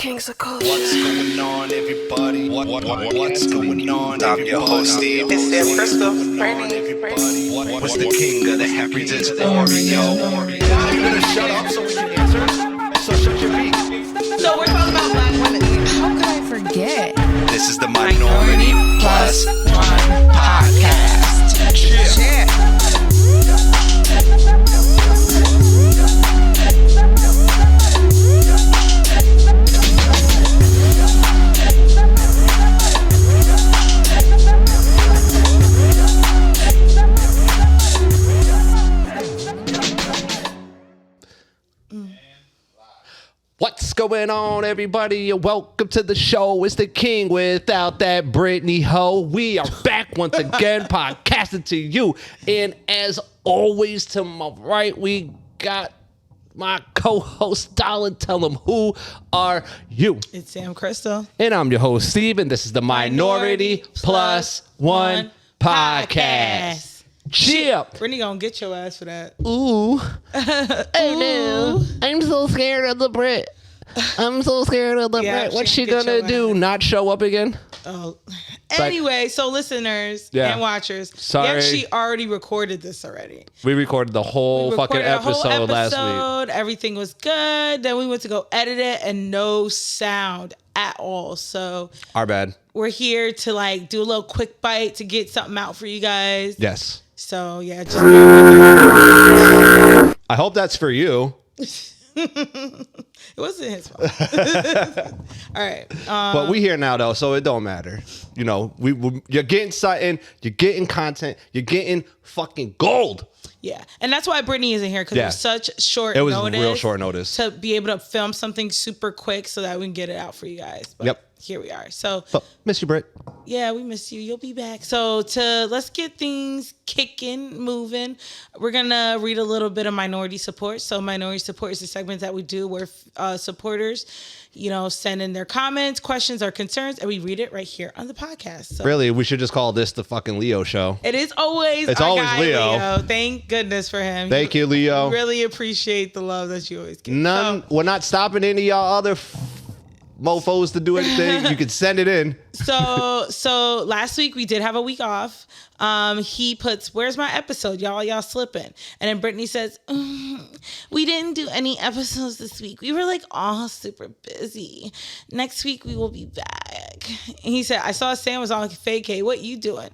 Kings of Coast. What's going on, everybody? What's going on, everybody? I'm your host, Steve. It's Sam Crystal. What's the king of the half breeds? Oreo. You gonna shut up so we can answer? So shut your beak. So we're talking about black women. How could I forget? This is the Minority Plus One podcast. Yeah. What's going on, everybody? Welcome to the show. It's the king without that Brittany hoe. We are back once again, podcasting to you. And as always, to my right, we got my co-host, Dollar. Tell them, who are you? It's Sam Crystal. And I'm your host, Steve, and this is the Minority Plus One podcast. Chip. Brittany gonna get your ass for that. Ooh. Oh no. I'm so scared of the Britt. I'm so scared of the Britt. What's she gonna do? Not show up again? Oh. Anyway, so listeners and watchers, sorry. we actually already recorded this already. We recorded the whole fucking episode last week. Everything was good. Then we went to go edit it and no sound at all. So our bad. We're here to like do a little quick bite to get something out for you guys. Yes. So yeah, just I hope that's for you. it wasn't his fault. All right. But we here now though, so it don't matter. You know, you're getting something, you're getting content, you're getting fucking gold. Yeah, and that's why Brittany isn't here because it was such short. It was notice real short notice to be able to film something super quick so that we can get it out for you guys. But here we are. So miss you, Britt. Yeah, we miss you. You'll be back. So let's get things kicking, moving. We're gonna read a little bit of minority support. So minority support is the segment that we do where supporters, send in their comments, questions, or concerns, and we read it right here on the podcast. So really, we should just call this the fucking Leo show. It is always. It's our always guy, Leo. Thank goodness for him. Thank you, Leo. Really appreciate the love that you always give. We're not stopping any of y'all other mofos to do anything. You can send it in. So last week we did have a week off. He puts, "Where's my episode? Y'all slipping." And then Brittany says, "We didn't do any episodes this week. We were like all super busy. Next week we will be back." And he said, "I saw Sam was on vacay. What you doing?"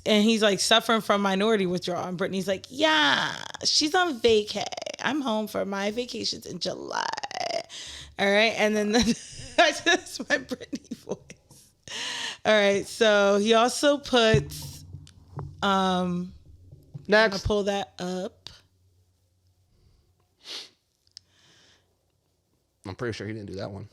And he's like suffering from minority withdrawal. And Brittany's like, "Yeah, she's on vacay. I'm home for my vacations in July." All right. And then that's my Brittany voice. All right. So he also puts, next. I'm gonna pull that up. I'm pretty sure he didn't do that one.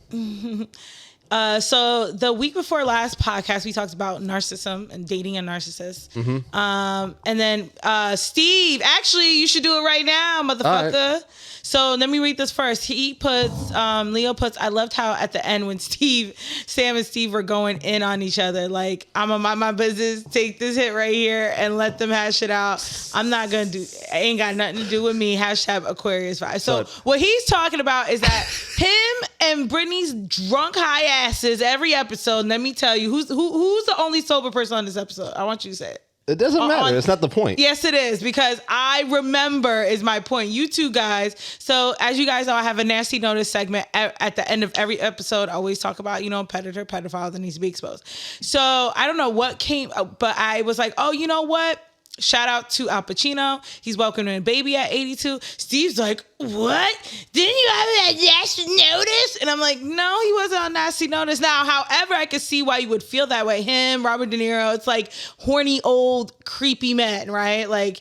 So the week before last podcast, we talked about narcissism and dating a narcissist. Mm-hmm. And then Steve, actually, you should do it right now, motherfucker. Right. So let me read this first. He puts, Leo puts, "I loved how at the end when Sam and Steve were going in on each other. Like, I'm gonna mind my business, take this hit right here and let them hash it out. I'm not gonna ain't got nothing to do with me. Hashtag Aquarius vibe." So what he's talking about is that him and Brittany's drunk high asses every episode. And let me tell you, who's the only sober person on this episode? I want you to say it. It doesn't matter. It's not the point. Yes, it is, because I remember is my point. You two guys. So as you guys know, I have a nasty notice segment at the end of every episode. I always talk about, pedophile that needs to be exposed. So I don't know what came, but I was like, oh, you know what? Shout out to Al Pacino. He's welcoming a baby at 82. Steve's like, "What? Didn't you have that nasty notice?" And I'm like, no, he wasn't on nasty notice. Now, however, I could see why you would feel that way. Him, Robert De Niro, it's like horny, old, creepy men, right? Like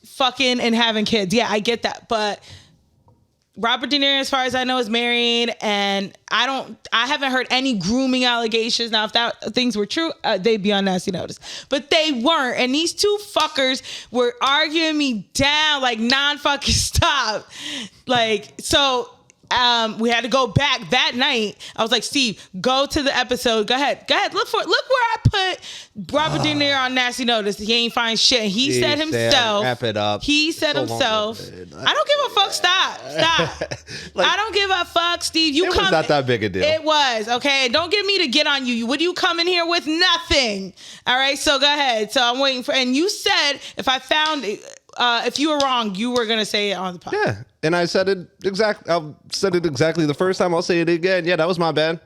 fucking and having kids. Yeah, I get that. But Robert De Niro, as far as I know, is married, and I haven't heard any grooming allegations. Now, if things were true, they'd be on nasty notice, but they weren't. And these two fuckers were arguing me down like non-fucking stop. Like, so we had to go back that night. I was like, Steve, go to the episode. Go ahead. Look where I put Robert De Niro on nasty notice. He ain't find shit. And he said himself. Wrap it up. He said himself. I don't give a fuck. Stop. I don't give a fuck, Steve. It was not that big a deal. It was, okay? Don't get me to get on you. Would you come in here with nothing? All right, so go ahead. So I'm waiting for, and you said if you were wrong, you were going to say it on the podcast. Yeah, and I said it exactly the first time. I'll say it again. Yeah, that was my bad.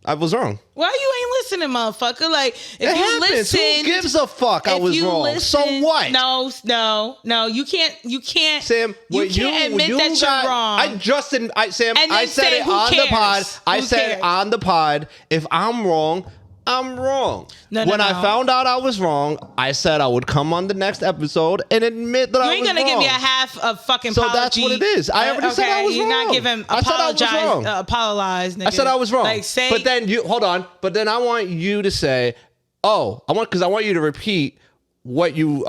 I was wrong. Why you ain't listening, motherfucker? Like, if it you happens. listen, who gives a fuck? I was wrong. Listen, so what? No. You can't. Sam, you can't admit that you're wrong. I said it on the pod. I said on the pod. If I'm wrong, I'm wrong. When I found out I was wrong, I said I would come on the next episode and admit that I was wrong. You ain't gonna give me a half of fucking apology. So that's what it is. I already said I was wrong. You're not giving apologize, nigga. I said I was wrong. Like, say, but then hold on. But then I want you to say, because I want you to repeat what you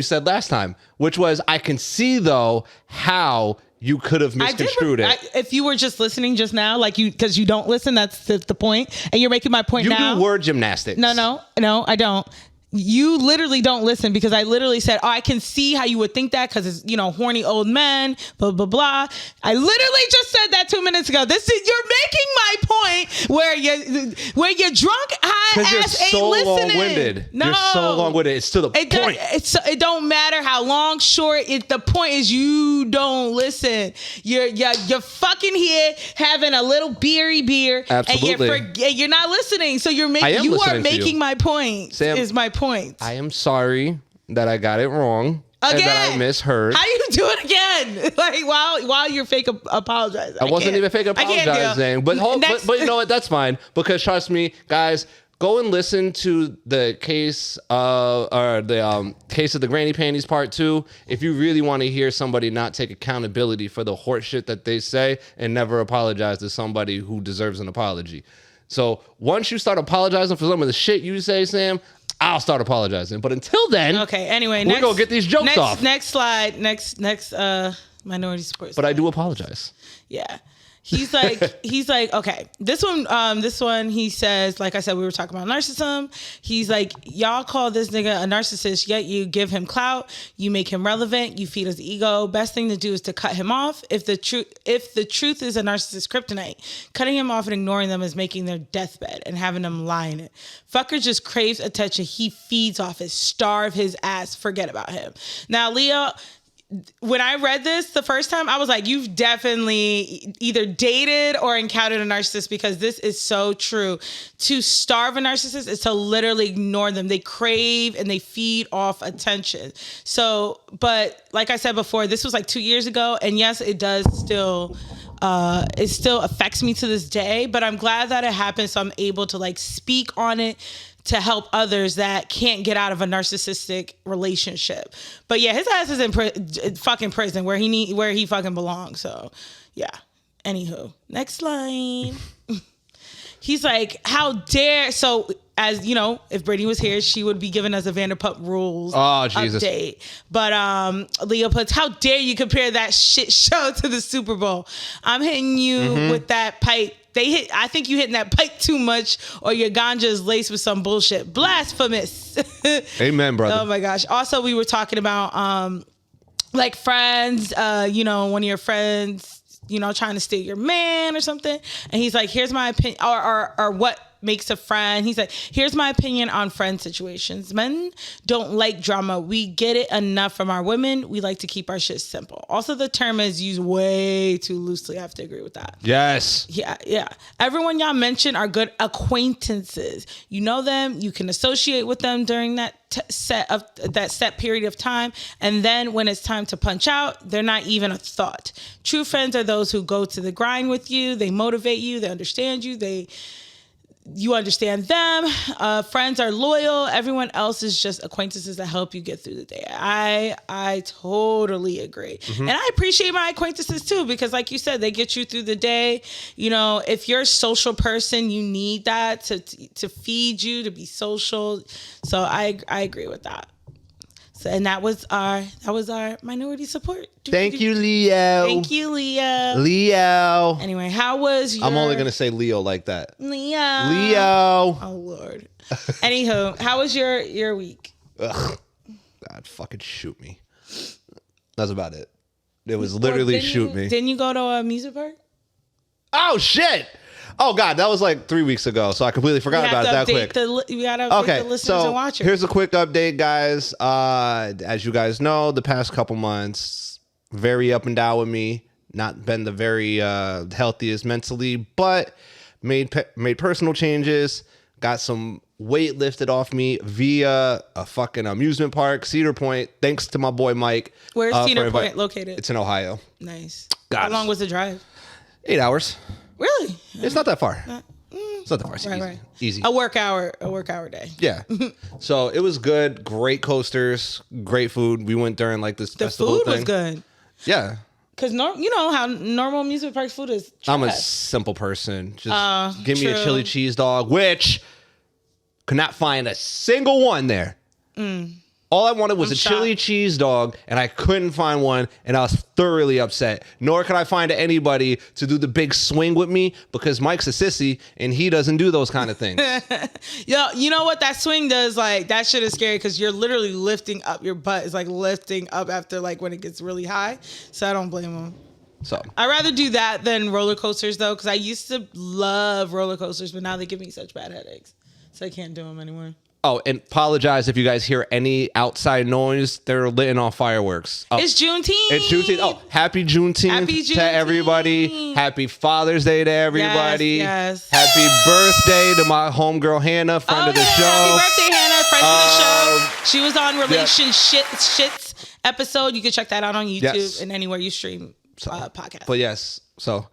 said last time, which was, I can see though how you could have misconstrued it. If you were just listening just now, because you don't listen, that's the point. And you're making my point now. You do word gymnastics. No, I don't. You literally don't listen, because I literally said, I can see how you would think that, because it's, horny old men, blah, blah, blah. I literally just said that 2 minutes ago. You're making my point where you're drunk high ass ain't listening. Long-winded. No. You're so long-winded. It's to the point. It don't matter how long, short. The point is you don't listen. You're fucking here having a little beer. Absolutely. And you're not listening. So you are making my point. Sam, is my point. I am sorry that I got it wrong. Again, and that I misheard. How do you do it again? Like while you're fake apologizing. I wasn't even fake apologizing. But you know what? That's fine. Because trust me, guys, go and listen to the case case of the Granny Panties Part 2 if you really want to hear somebody not take accountability for the horse shit that they say and never apologize to somebody who deserves an apology. So once you start apologizing for some of the shit you say, Sam, I'll start apologizing. But until then, okay. Anyway, we're gonna get these jokes off. Next slide. Next. Minority sports. But I do apologize. Yeah. He's like, okay, this one, he says, like I said, we were talking about narcissism. He's like, y'all call this nigga a narcissist, yet you give him clout, you make him relevant, you feed his ego. Best thing to do is to cut him off. If the truth is a narcissist kryptonite, cutting him off and ignoring them is making their deathbed and having them lie in it. Fucker just craves attention. He feeds off it. Starve his ass. Forget about him. Now, Leo, when I read this the first time, I was like, you've definitely either dated or encountered a narcissist, because this is so true. To starve a narcissist is to literally ignore them. They crave and they feed off attention. So, but like I said before, this was like 2 years ago. And yes, it does still, it still affects me to this day, but I'm glad that it happened. So I'm able to speak on it to help others that can't get out of a narcissistic relationship. But yeah, his ass is in fucking prison where he fucking belongs. So yeah. Anywho, next line. He's like, how dare, so as you know, if Brittany was here, she would be giving us a Vanderpump Rules update. But Leo puts, how dare you compare that shit show to the Super Bowl? I'm hitting you with that pipe. I think you hitting that pipe too much, or your ganja is laced with some bullshit. Blasphemous. Amen, brother. Oh my gosh. Also, we were talking about friends, one of your friends, trying to steal your man or something. And he's like, here's my opinion, or what makes a friend. He's like, here's my opinion on friend situations. Men don't like drama. We get it enough from our women. We like to keep our shit simple. Also, the term is used way too loosely. I have to agree with that. Yes. Yeah. Everyone y'all mentioned are good acquaintances. You know them. You can associate with them during that set period of time, and then when it's time to punch out, they're not even a thought. True friends are those who go to the grind with you. They motivate you. They understand you. You understand them. Friends are loyal. Everyone else is just acquaintances that help you get through the day. I totally agree. And I appreciate my acquaintances too, because like you said, they get you through the day. If you're a social person, you need that to feed you, to be social. So I agree with that. So, and that was our minority support. Thank you, Leo. Thank you, Leo. Leo. Anyway, how was your... I'm only going to say Leo like that. Leo. Oh, Lord. Anywho, how was your week? Ugh. God, fucking shoot me. That's about it. It was literally shoot me. Didn't you go to a music park? Oh, shit. Oh, God, that was like 3 weeks ago, so I completely forgot about it that quick. You got to update the listeners and watchers. Here's a quick update, guys. As you guys know, the past couple months, very up and down with me. Not been the very healthiest mentally, but made personal changes. Got some weight lifted off me via a fucking amusement park, Cedar Point, thanks to my boy Mike. Where's Cedar Point located? It's in Ohio. Nice. Gosh. How long was the drive? 8 hours. Really? It's not that far. It's not that far. It's easy. A work hour day. Yeah. So it was good. Great coasters. Great food. We went during like this festival food thing. was good. Yeah. Because you know how normal amusement park food is trash. I'm a simple person. Just give me a true. chili cheese dog, which could not find a single one there. All I wanted was a chili cheese dog, and I couldn't find one, and I was thoroughly upset. Nor could I find anybody to do the big swing with me because Mike's a sissy, and he doesn't do those kind of things. Yo, you know what that swing does? Like, that shit is scary because you're literally lifting up your butt. It's like lifting up after like when it gets really high. So I don't blame him. So I'd rather do that than roller coasters though, because I used to love roller coasters, but now they give me such bad headaches, so I can't do them anymore. Oh, and apologize if you guys hear any outside noise. They're lit on fireworks. Oh, it's Juneteenth. It's Juneteenth. Oh, happy Juneteenth to everybody. Happy Father's Day to everybody. Yes. Happy birthday to my homegirl Hannah, friend of the show. Happy birthday, Hannah, friend of the show. She was on Shits episode. You can check that out on YouTube and anywhere you stream podcasts. But yes, so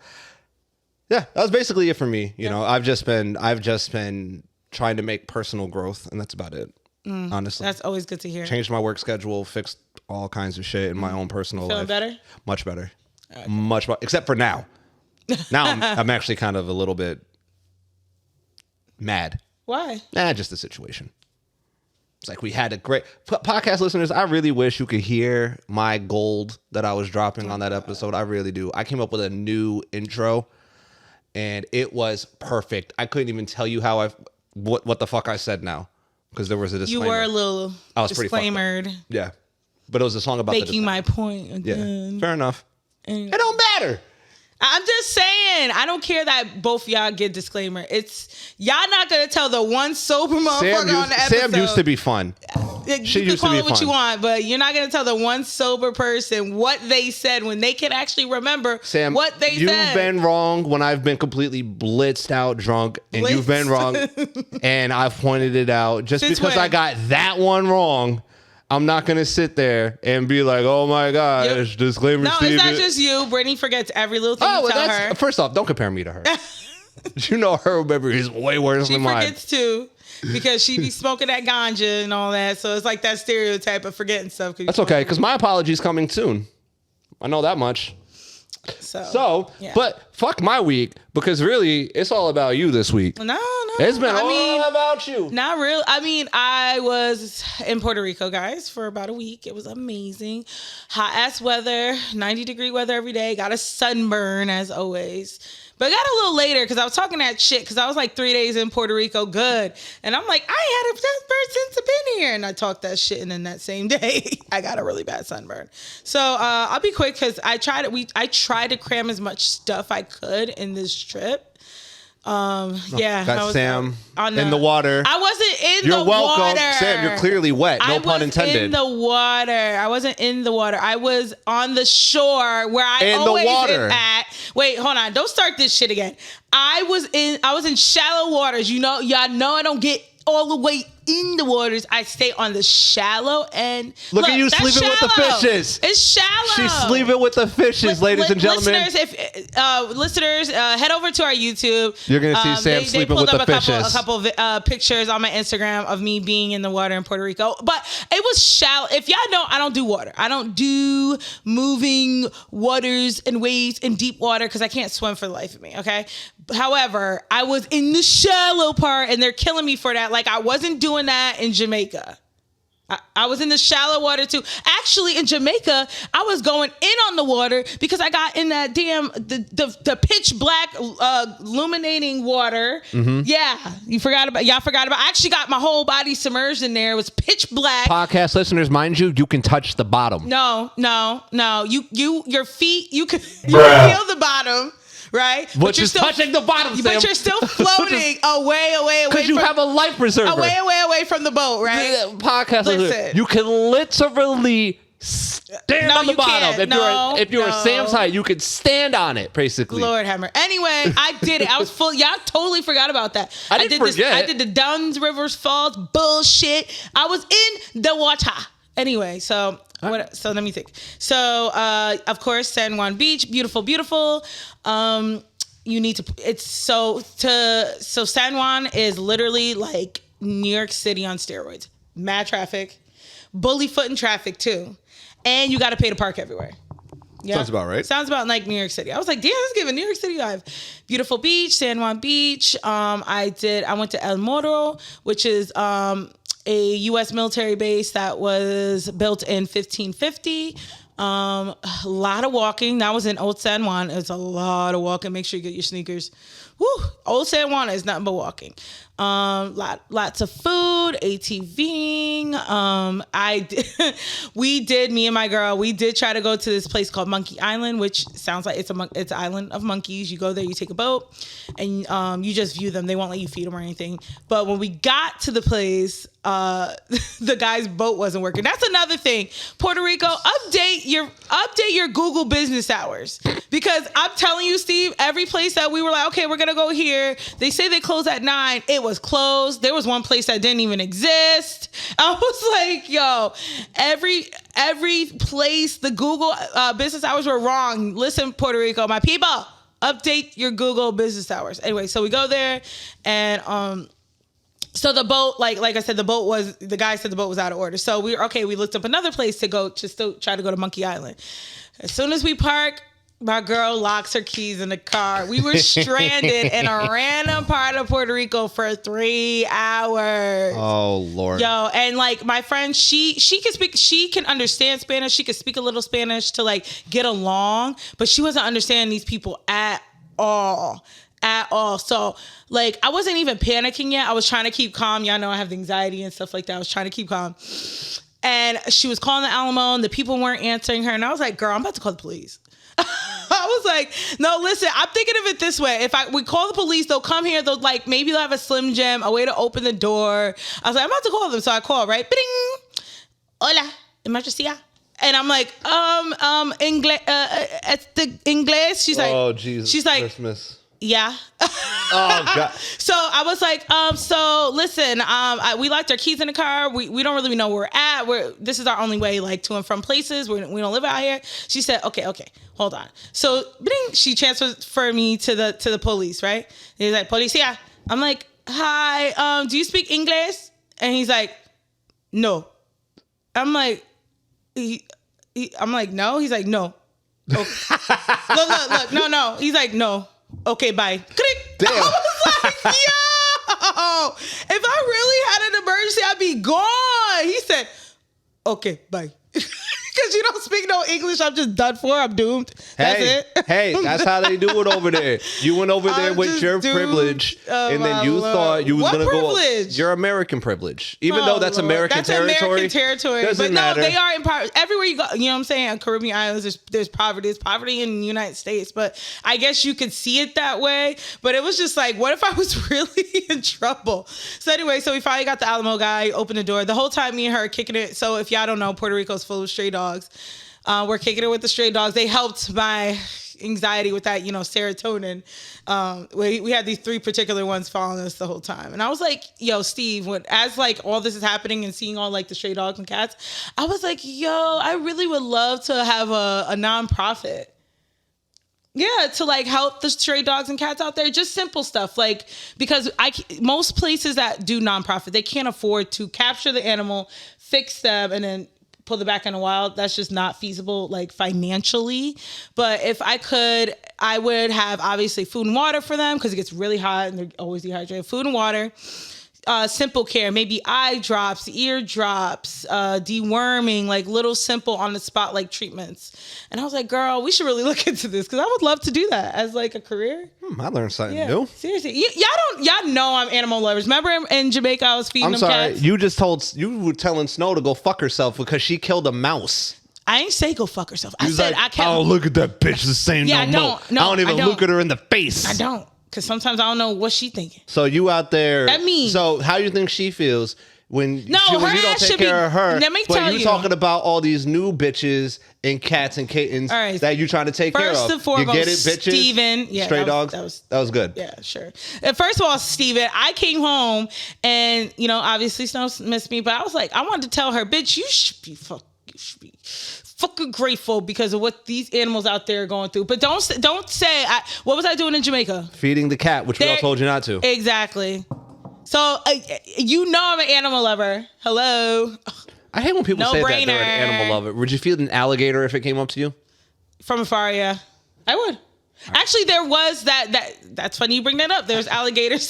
yeah, that was basically it for me. You know, I've just been trying to make personal growth, and that's about it. Honestly, that's always good to hear. Changed my work schedule, fixed all kinds of shit in my own personal life. Feeling better? Much better. Okay. Much better. Except for now. Now I'm actually kind of a little bit mad. Why? Just the situation. It's like we had a great podcast listeners. I really wish you could hear my gold that I was dropping on that episode. I really do. I came up with a new intro, and it was perfect. I couldn't even tell you how what the fuck I said now, because there was a disclaimer. You were a little disclaimered. Yeah, but it was a song about making my point again. Yeah, fair enough. Anyway. It don't matter. I'm just saying, I don't care that both y'all get disclaimer. It's y'all not gonna tell the one sober motherfucker on the episode. Sam used to be fun. You can call it what you want, but you're not gonna tell the one sober person what they said when they can actually remember what they said. You've been wrong when I've been completely blitzed out drunk, and you've been wrong, and I've pointed it out. Just because I got that one wrong, I'm not going to sit there and be like, oh my gosh, disclaimer. No, Steven. It's not just you. Brittany forgets every little thing you tell her. First off, don't compare me to her. You know her memory is way worse than mine. She forgets too, because she be smoking that ganja and all that. So it's like that stereotype of forgetting stuff. That's okay, because my apology's coming soon. I know that much. So yeah. But fuck my week, because really it's all about you this week. No. It's been all about you. Not real. I mean, I was in Puerto Rico, guys, for about a week. It was amazing. Hot ass weather, 90-degree weather every day. Got a sunburn as always. But I got a little later because I was talking that shit because I was like 3 days in Puerto Rico, good. And I'm like, I ain't had a sunburn since I've been here. And I talked that shit, and then that same day, I got a really bad sunburn. So I'll be quick because I tried to cram as much stuff I could in this trip. Got Sam in the water. I wasn't in the water. You're welcome. Sam, you're clearly wet. No pun intended. In the water. I wasn't in the water. I was on the shore where I always am at. Wait, hold on. Don't start this shit again. I was in shallow waters. You know, y'all know I don't get all the way in the waters. I stay on the shallow end. Look at you sleeping with the fishes. It's shallow. She's sleeping with the fishes, ladies and gentlemen. Listeners, head over to our YouTube. You're gonna see Sam sleeping with the fishes. A couple of pictures on my Instagram of me being in the water in Puerto Rico, but it was shallow. If y'all know, I don't do water. I don't do moving waters and waves in deep water because I can't swim for the life of me. Okay. However, I was in the shallow part, and they're killing me for that. Like I wasn't doing that in Jamaica. I was in the shallow water too. Actually, in Jamaica, I was going in on the water because I got in that damn the pitch black illuminating water. Mm-hmm. Yeah, y'all forgot about. I actually got my whole body submerged in there. It was pitch black. Podcast listeners, mind you can touch the bottom. No. Your feet, you can feel the bottom. Right, but you're still touching the bottom, Sam. But you're still floating away because you have a life preserver away from the boat, right? Podcast listener, you can literally stand on the bottom. If you're a Sam's height, you could stand on it, basically. Lord hammer. Anyway, I did it. I was full. Y'all totally forgot about that. I didn't forget. I did the Duns Rivers Falls bullshit. I was in the water. Anyway, so let me think. So, of course, San Juan Beach, beautiful. You need to. So San Juan is literally like New York City on steroids. Mad traffic, bully foot in traffic too, and you got to pay to park everywhere. Yeah. Sounds about right. Sounds about like New York City. I was like, damn, this is giving New York City vibe. Beautiful beach, San Juan Beach. I went to El Morro, which is a U.S. military base that was built in 1550. A lot of walking. That was in Old San Juan. It's a lot of walking. Make sure you get your sneakers. Woo! Old San Juan is nothing but walking. Lots of food, ATVing. Me and my girl, we did try to go to this place called Monkey Island, which sounds like it's an island of monkeys. You go there, you take a boat, and you just view them. They won't let you feed them or anything. But when we got to the place, the guy's boat wasn't working. That's another thing. Puerto Rico, update your Google business hours, because I'm telling you, Steve, every place that we were like, okay, we're gonna go here. They say they close at 9. It was closed. There was one place that didn't even exist. I was like, yo, every place, the Google business hours were wrong. Listen, Puerto Rico, my people, update your Google business hours. Anyway, so we go there, and so the boat, like I said, the guy said the boat was out of order. So we looked up another place to go, to still try to go to Monkey Island. As soon as we park, my girl locks her keys in the car. We were stranded in a random part of Puerto Rico for 3 hours. Oh, Lord. Yo, and like my friend, she can understand Spanish. She could speak a little Spanish to like get along, but she wasn't understanding these people at all. So like I wasn't even panicking yet. I was trying to keep calm. Y'all know I have the anxiety and stuff like that. I was trying to keep calm. And she was calling the Alamo, and the people weren't answering her. And I was like, girl, I'm about to call the police. I was like, no, listen, I'm thinking of it this way. If we call the police, they'll come here. Maybe they'll have a Slim Jim, a way to open the door. I was like, I'm about to call them. So I call, right? Bing. Hola, emergencia. And I'm like, English. She's like, oh, Jesus. She's like, Christmas. Yeah. Oh, God. So I was like, so listen, we locked our keys in the car. We don't really know where we're at. This is our only way, like, to and from places. We don't live out here. She said, okay, hold on. So she transferred me to the police, right? He's like, Policia. I'm like, hi, do you speak English? And he's like, no. I'm like, no. He's like, no. Okay. Look, no. He's like, no. Okay, bye. Damn. I was like, yo, if I really had an emergency, I'd be gone. He said, okay, bye. Because you don't speak no English, I'm just done for. I'm doomed. That's it. Hey, that's how they do it over there. You went over there with your privilege, and then you thought you was going to go. Your American privilege. Even though that's American territory. American territory. Doesn't matter. They are in poverty. Everywhere you go, you know what I'm saying? On Caribbean islands, there's poverty. There's poverty in the United States. But I guess you could see it that way. But it was just like, what if I was really in trouble? So anyway, we finally got the Alamo guy, opened the door. The whole time me and her are kicking it. So if y'all don't know, Puerto Rico's full of stray dogs. We're kicking it with the stray dogs. They helped my anxiety with that, serotonin. We had these 3 particular ones following us the whole time. And I was like, yo, Steve, as like all this is happening and seeing all like the stray dogs and cats, I was like, yo, I really would love to have a nonprofit. Yeah, to like help the stray dogs and cats out there. Just simple stuff. Like, because most places that do nonprofit, they can't afford to capture the animal, fix them, and then pull them back in the wild. That's just not feasible, like financially. But if I could, I would have obviously food and water for them, because it gets really hot and they're always dehydrated. Food and water, simple care, maybe eye drops, ear drops, deworming, like little simple on the spot like treatments. And I was like, girl, we should really look into this because I would love to do that as like a career. I learned something new. Seriously, y'all know I'm animal lovers. Remember in Jamaica, I was feeding them cats. You were telling Snow to go fuck herself because she killed a mouse. I ain't say go fuck herself. I said I can't. Oh, look at that bitch. The same. Yeah, I don't even look at her in the face. I don't. Because sometimes I don't know what she thinking. So you out there. That means. So how you think she feels when you don't take care of her? Let me tell you. But you talking about all these new bitches and cats and kittens that you trying to take care of. First and foremost, you get it, bitches? Steven. Yeah, Stray dogs? That was good. Yeah, sure. First of all, Steven, I came home and, obviously Snow missed me, but I was like, I wanted to tell her, bitch, you should be fucking grateful because of what these animals out there are going through. But don't say, what was I doing in Jamaica? Feeding the cat, which we all told you not to. Exactly. So, I'm an animal lover. Hello. I hate when people say that they're an animal lover. Would you feed an alligator if it came up to you? From afar, yeah. I would. Actually, there was that's funny you bring that up. There's alligators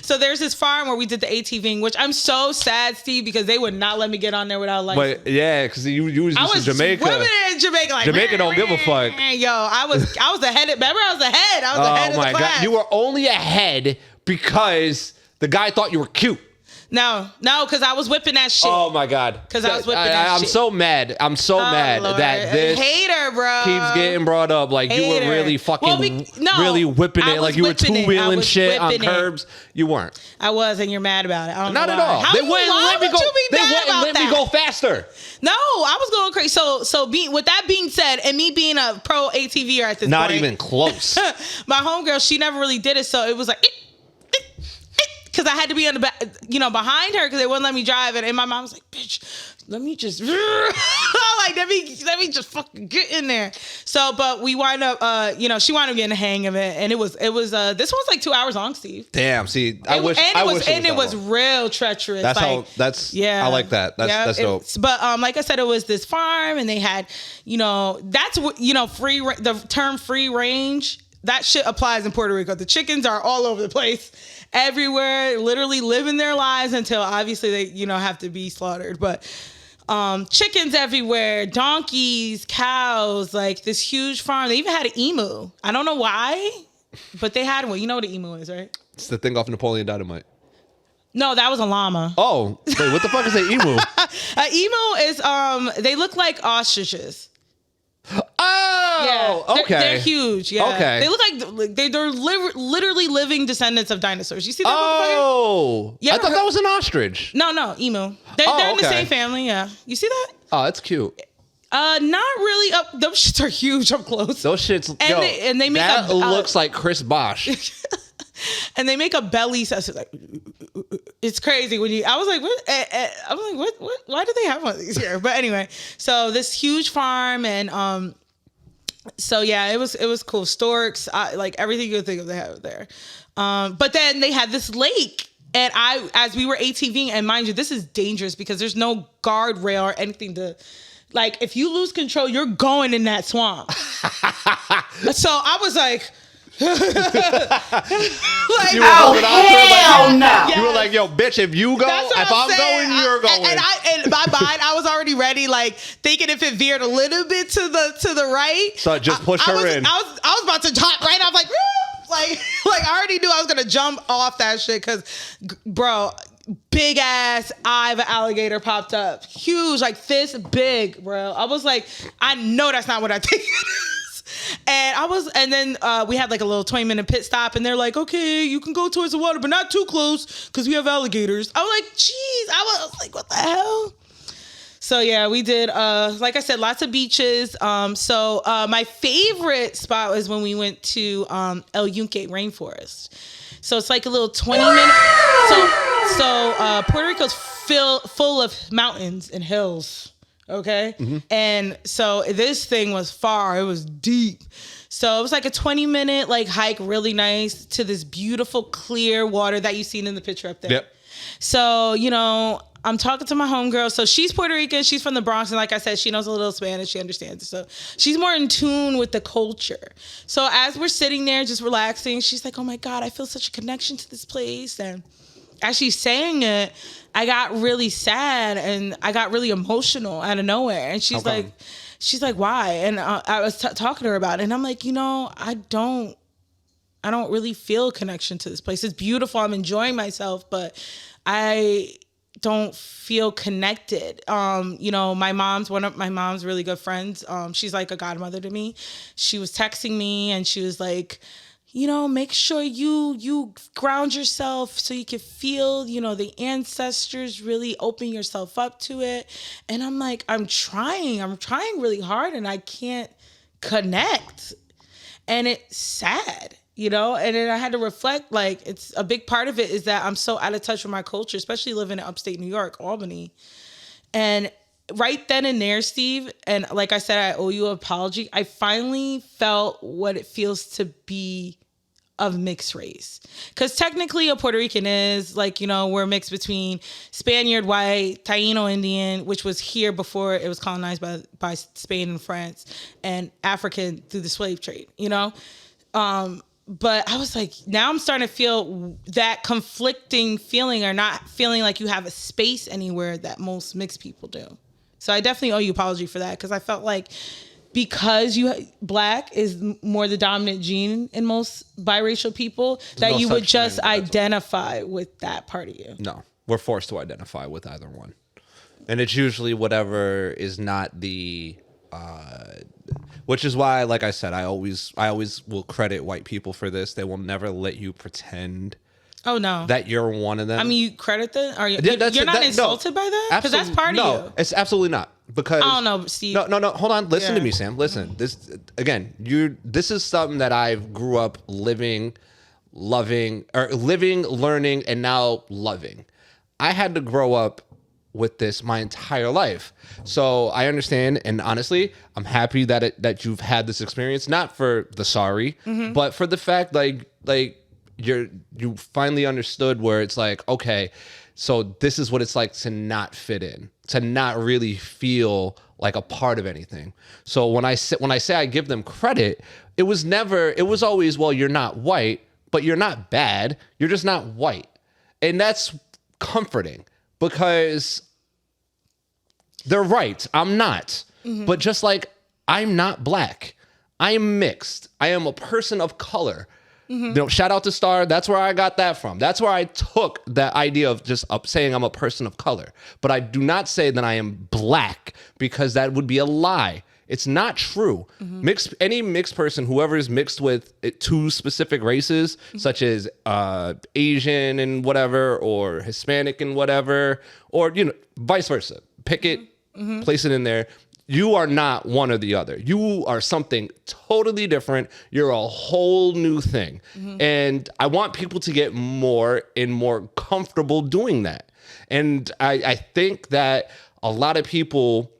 so there's this farm where we did the ATVing, which I'm so sad, Steve, because they would not let me get on there without license. But yeah, because you was in Jamaica. I was in Jamaica like Jamaica don't give a fuck. Yo, I was ahead. Remember, I was ahead. I was ahead of the class. Oh my God, you were only ahead because the guy thought you were cute. No, because I was whipping that shit. Oh my God. Because I was whipping that shit. I'm so mad. I'm so mad Lord. that this hater, bro, keeps getting brought up. Like you were really fucking really whipping it. Like you were two-wheeling shit on curbs. You weren't. I was, and you're mad about it. I don't Not know at all. How they wouldn't let me go. They wouldn't let me go faster. No, I was going crazy. So with that being said, and me being a pro ATVer at this point. Not even close. My homegirl, she never really did it. So it was like, because I had to be on the back, behind her because they wouldn't let me drive. And my mom was like, bitch, let me just, like, let me just fucking get in there. So, but we wind up, she wound up getting the hang of it. And it was, this was like 2 hours long, Steve. Damn, see, it was real treacherous. That's yeah. I like that. That's dope. But, like I said, it was this farm and they had, that's what, the term free range, that shit applies in Puerto Rico. The chickens are all over the place. Everywhere, literally living their lives until obviously they, have to be slaughtered. But chickens everywhere, donkeys, cows, like this huge farm. They even had an emu. I don't know why, but they had one. You know what an emu is, right? It's the thing off Napoleon Dynamite. No, that was a llama. Oh, wait, what the fuck is an emu? An emu is, they look like ostriches. Oh, yeah. okay. They're huge. Yeah. Okay. They look like they're literally living descendants of dinosaurs. You see that? Oh, I thought that was an ostrich. No, emu. They're in the same family. Yeah. You see that? Oh, that's cute. Not really. Those shits are huge up close. Those shits. And they make that looks like Chris Bosch. And they make a belly. Like, it's crazy when you. I was like, what? I was like, what? Why do they have one of these here? But anyway, so this huge farm and so yeah, it was cool. Storks, like everything you could think of, they have there. But then they had this lake, and as we were ATVing, and mind you, this is dangerous because there's no guardrail or anything to. Like, if you lose control, you're going in that swamp. So I was like. Like, you hell no! You were like, yo, bitch, if you go, if I'm going, you're going. And in my mind, I was already ready, like thinking if it veered a little bit to the right. So just push her in. I was about to hop right. I was like I already knew I was gonna jump off that shit because, bro. Big ass eye of an alligator popped up. Huge, like this big, bro. I was like, I know that's not what I think it is. And then we had like a little 20-minute pit stop, and they're like, okay, you can go towards the water, but not too close because we have alligators. I was like, geez, I was like, what the hell? So yeah, we did, like I said, lots of beaches. So my favorite spot was when we went to El Yunque Rainforest. So it's like a little 20-minute. So Puerto Rico's full of mountains and hills. Okay. Mm-hmm. And so this thing was far. It was deep. So it was like a 20-minute like hike, really nice, to this beautiful clear water that you've seen in the picture up there. Yep. So, I'm talking to my homegirl. So she's Puerto Rican. She's from the Bronx. And like I said, she knows a little Spanish. She understands it. So she's more in tune with the culture. So as we're sitting there just relaxing, she's like, oh my God, I feel such a connection to this place. And as she's saying it, I got really sad and I got really emotional out of nowhere. And she's like, why? And I was talking to her about it, and I'm like, I don't really feel a connection to this place. It's beautiful. I'm enjoying myself, but I don't feel connected. One of my mom's really good friends. She's like a godmother to me. She was texting me and she was like, make sure you ground yourself so you can feel, the ancestors, really open yourself up to it. And I'm like, I'm trying really hard and I can't connect. And it's sad. And then I had to reflect, like, it's a big part of it is that I'm so out of touch with my culture, especially living in upstate New York, Albany. And right then and there, Steve, and like I said, I owe you an apology. I finally felt what it feels to be of mixed race. Because technically a Puerto Rican is, like, we're mixed between Spaniard, white, Taino Indian, which was here before it was colonized by Spain and France, and African through the slave trade, But I was like, now I'm starting to feel that conflicting feeling, or not feeling like you have a space anywhere that most mixed people do. So I definitely owe you an apology for that, because I felt like because black is more the dominant gene in most biracial people, that you would just identify with that part of you. No, we're forced to identify with either one. And it's usually whatever is not the... which is why, like I said, I always will credit white people for this. They will never let you pretend. Oh no, that you're one of them. I mean, you credit them. Are you're not insulted by that? Because that's part of you. No, it's absolutely not. Because I don't know, Steve. No. Hold on. Listen to me, Sam. Listen. This again. This is something that I've grew up living, learning, and now loving. I had to grow up with this my entire life. So I understand, and honestly, I'm happy that you've had this experience, not for the sorry, but for the fact like you finally understood where it's like, okay, so this is what it's like to not fit in, to not really feel like a part of anything. So when I say I give them credit, it was always, well, you're not white, but you're not bad, you're just not white. And that's comforting. Because they're right. I'm not. But just like I'm not black, I am mixed. I am a person of color. Shout out to Star. That's where I got that from. That's where I took that idea of just saying I'm a person of color. But I do not say that I am black, because that would be a lie. It's not true. Any mixed person, whoever is mixed with two specific races, such as Asian and whatever, or Hispanic and whatever, or vice versa. Pick it, place it in there. You are not one or the other. You are something totally different. You're a whole new thing. And I want people to get more and more comfortable doing that. And I think that a lot of people...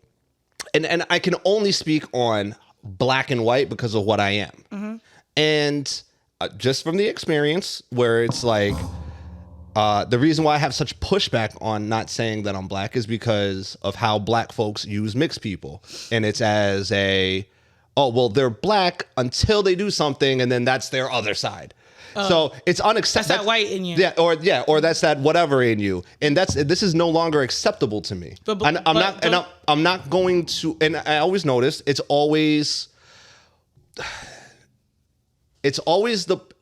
And I can only speak on black and white because of what I am. And just from the experience where it's like, the reason why I have such pushback on not saying that I'm black is because of how black folks use mixed people. And it's as they're black until they do something, and then that's their other side. So it's unacceptable. That's that white in you. Or that's that whatever in you. And this is no longer acceptable to me. I'm not going to, and I always notice it's always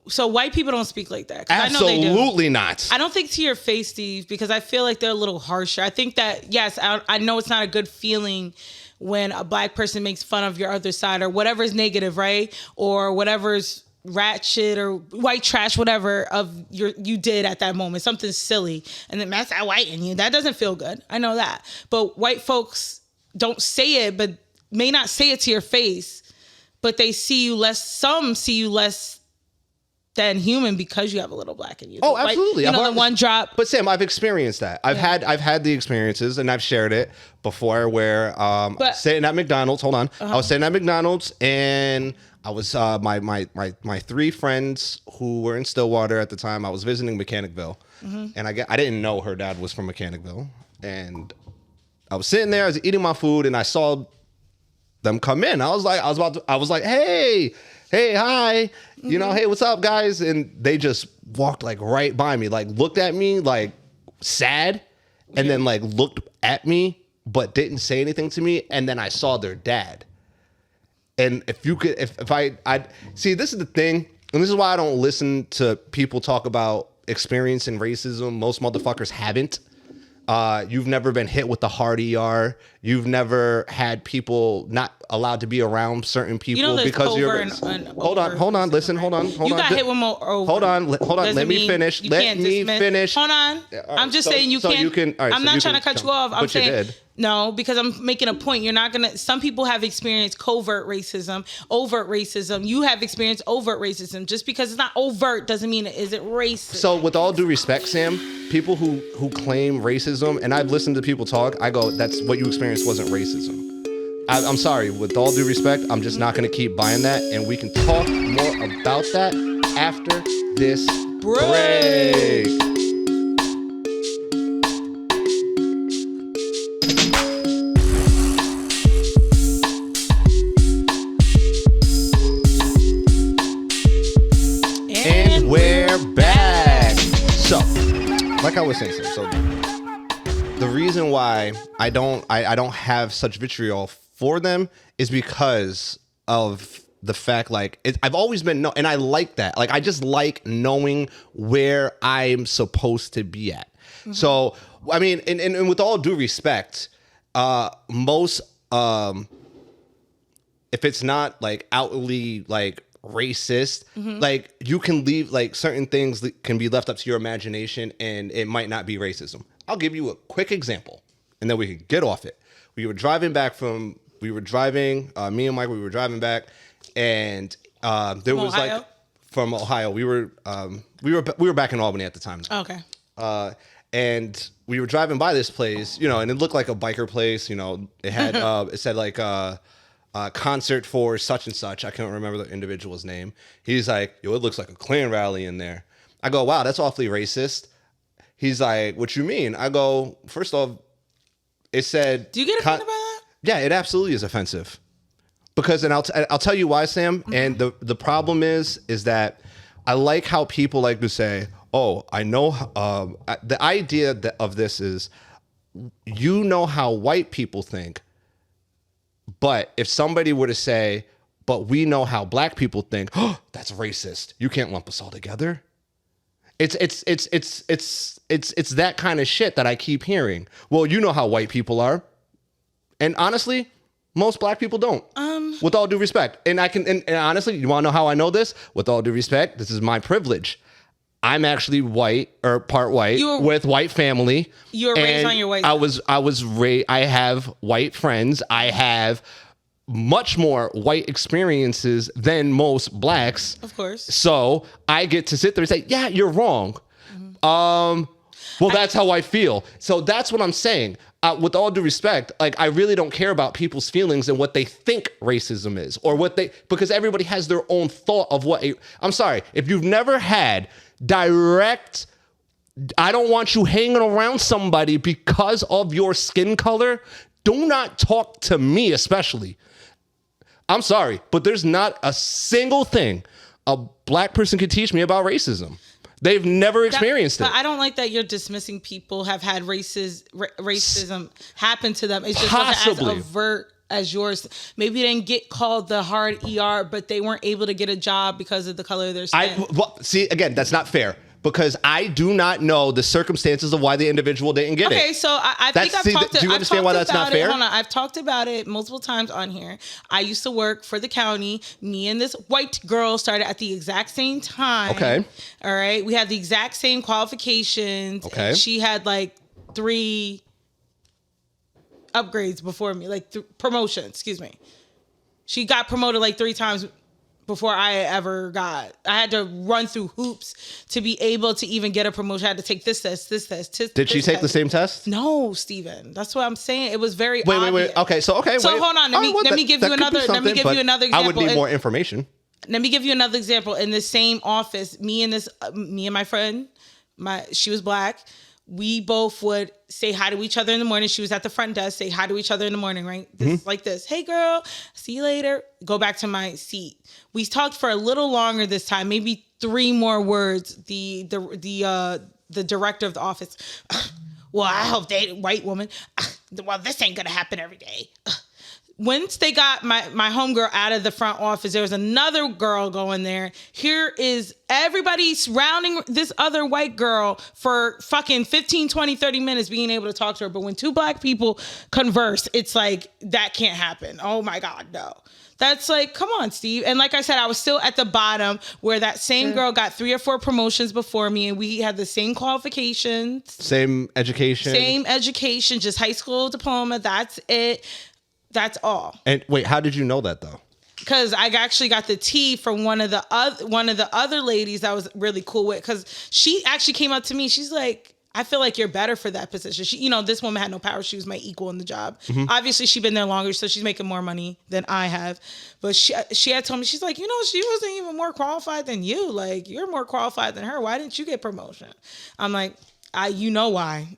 so white people don't speak like that. Absolutely I know they do. Not. I don't think to your face, Steve, because I feel like they're a little harsher. I think that, yes, I know it's not a good feeling when a black person makes fun of your other side, or whatever's negative, right? Or whatever's ratchet or white trash, whatever you did at that moment, something silly, and then that's that white in you. That doesn't feel good. I know that. But white folks don't say it, but may not say it to your face, but they see you less. Some see you less than human because you have a little black in you. Oh, absolutely. The one drop. But Sam, I've experienced that. I've had the experiences, and I've shared it before where sitting at McDonald's. Hold on. I was sitting at McDonald's, and I was my three friends who were in Stillwater at the time. I was visiting Mechanicville, and I didn't know her dad was from Mechanicville, and I was sitting there, I was eating my food, and I saw them come in. I was like, hey, hey, hi, hey, what's up, guys? And they just walked like right by me, like looked at me like sad, and then like looked at me, but didn't say anything to me. And then I saw their dad. And if you could, if I see, this is the thing, and this is why I don't listen to people talk about experiencing racism. Most motherfuckers haven't. You've never been hit with the hard ER. You've never had people not allowed to be around certain people because you're. Hold on. Listen. Hold on. You got hit with more. Hold on. Let me finish. Let me finish. Hold on. I'm just saying you can't. I'm not trying to cut you off. I'm saying no, because I'm making a point. You're not gonna. Some people have experienced covert racism, overt racism. You have experienced overt racism. Just because it's not overt doesn't mean it isn't racist. So, with all due respect, Sam, people who claim racism, and I've listened to people talk, I go, that's what you experienced wasn't racism. I'm sorry, with all due respect, I'm just not going to keep buying that, and we can talk more about that after this break. And we're back. So, like I was saying, so the reason why I don't have such vitriol for them is because of the fact, like, I've always been and I like that. Like, I just like knowing where I'm supposed to be at. Mm-hmm. So, I mean, and with all due respect, most if it's not like outwardly like racist, like you can leave, like certain things can be left up to your imagination and it might not be racism. I'll give you a quick example and then we can get off it. Me and Mike, we were driving back, and there was Ohio? Like from Ohio. We were back in Albany at the time. Okay. And we were driving by this place, and it looked like a biker place. It had it said like concert for such and such. I can't remember the individual's name. He's like, yo, it looks like a Klan rally in there. I go, wow, that's awfully racist. He's like, what you mean? I go, first off, it said. Do you get offended by that? Yeah, it absolutely is offensive. Because, and I'll tell you why, Sam. Mm-hmm. And the problem is that I like how people like to say, oh, I know. The idea of this is, how white people think. But if somebody were to say, but we know how black people think, oh, that's racist. You can't lump us all together. It's that kind of shit that I keep hearing. Well, you know how white people are. And honestly, most black people don't. With all due respect. And and honestly, you want to know how I know this? With all due respect, this is my privilege. I'm actually white or part white with white family. You were raised on your white side. I have white friends. I have much more white experiences than most blacks. Of course. So I get to sit there and say, yeah, you're wrong. Mm-hmm. Well, that's how I feel. So that's what I'm saying. With all due respect, like, I really don't care about people's feelings and what they think racism is or because everybody has their own thought of I'm sorry, if you've never had direct, I don't want you hanging around somebody because of your skin color, do not talk to me especially. I'm sorry, but there's not a single thing a black person could teach me about racism. They've never experienced it. But I don't like that you're dismissing people have had racism happen to them. It's just wasn't as overt as yours. Maybe they didn't get called the hard ER, but they weren't able to get a job because of the color of their skin. See, again, that's not fair. Because I do not know the circumstances of why the individual didn't get it. Okay, so I think I've talked about it. Do you understand why that's not fair? Hold on, I've talked about it multiple times on here. I used to work for the county. Me and this white girl started at the exact same time. Okay. All right. We had the exact same qualifications. Okay. And she had like 3 upgrades before me, like promotions, excuse me. She got promoted like 3 times before I had to run through hoops to be able to even get a promotion. I had to take this test. Did she take the same test? No, Steven. That's what I'm saying. It was very obvious. Wait. Okay, so hold on. Let me give you another example. I would need more information. Let me give you another example. In the same office, me and my friend, she was black. we both would say hi to each other in the morning. She was at the front desk, say hi to each other in the morning, right? This like this. Hey girl, see you later. Go back to my seat. We talked for a little longer this time, maybe 3 more words. The director of the office. Well, I hope white woman. Well, this ain't gonna happen every day. Once they got my homegirl out of the front office, there was another girl going there. Here is everybody surrounding this other white girl for fucking 15, 20, 30 minutes being able to talk to her. But when 2 black people converse, it's like, that can't happen. Oh my God, no. That's like, come on, Steve. And like I said, I was still at the bottom where that same girl got 3 or 4 promotions before me, and we had the same qualifications. Same education. Same education, just high school diploma. That's it. That's all. And wait, how did you know that though? Because I actually got the tea from one of the other ladies that I was really cool with. Because she actually came up to me. She's like, I feel like you're better for that position. She, this woman had no power. She was my equal in the job. Obviously, she's been there longer, so she's making more money than I have. But she had told me, she's like, she wasn't even more qualified than you. Like, you're more qualified than her. Why didn't you get promotion? I'm like, you know why.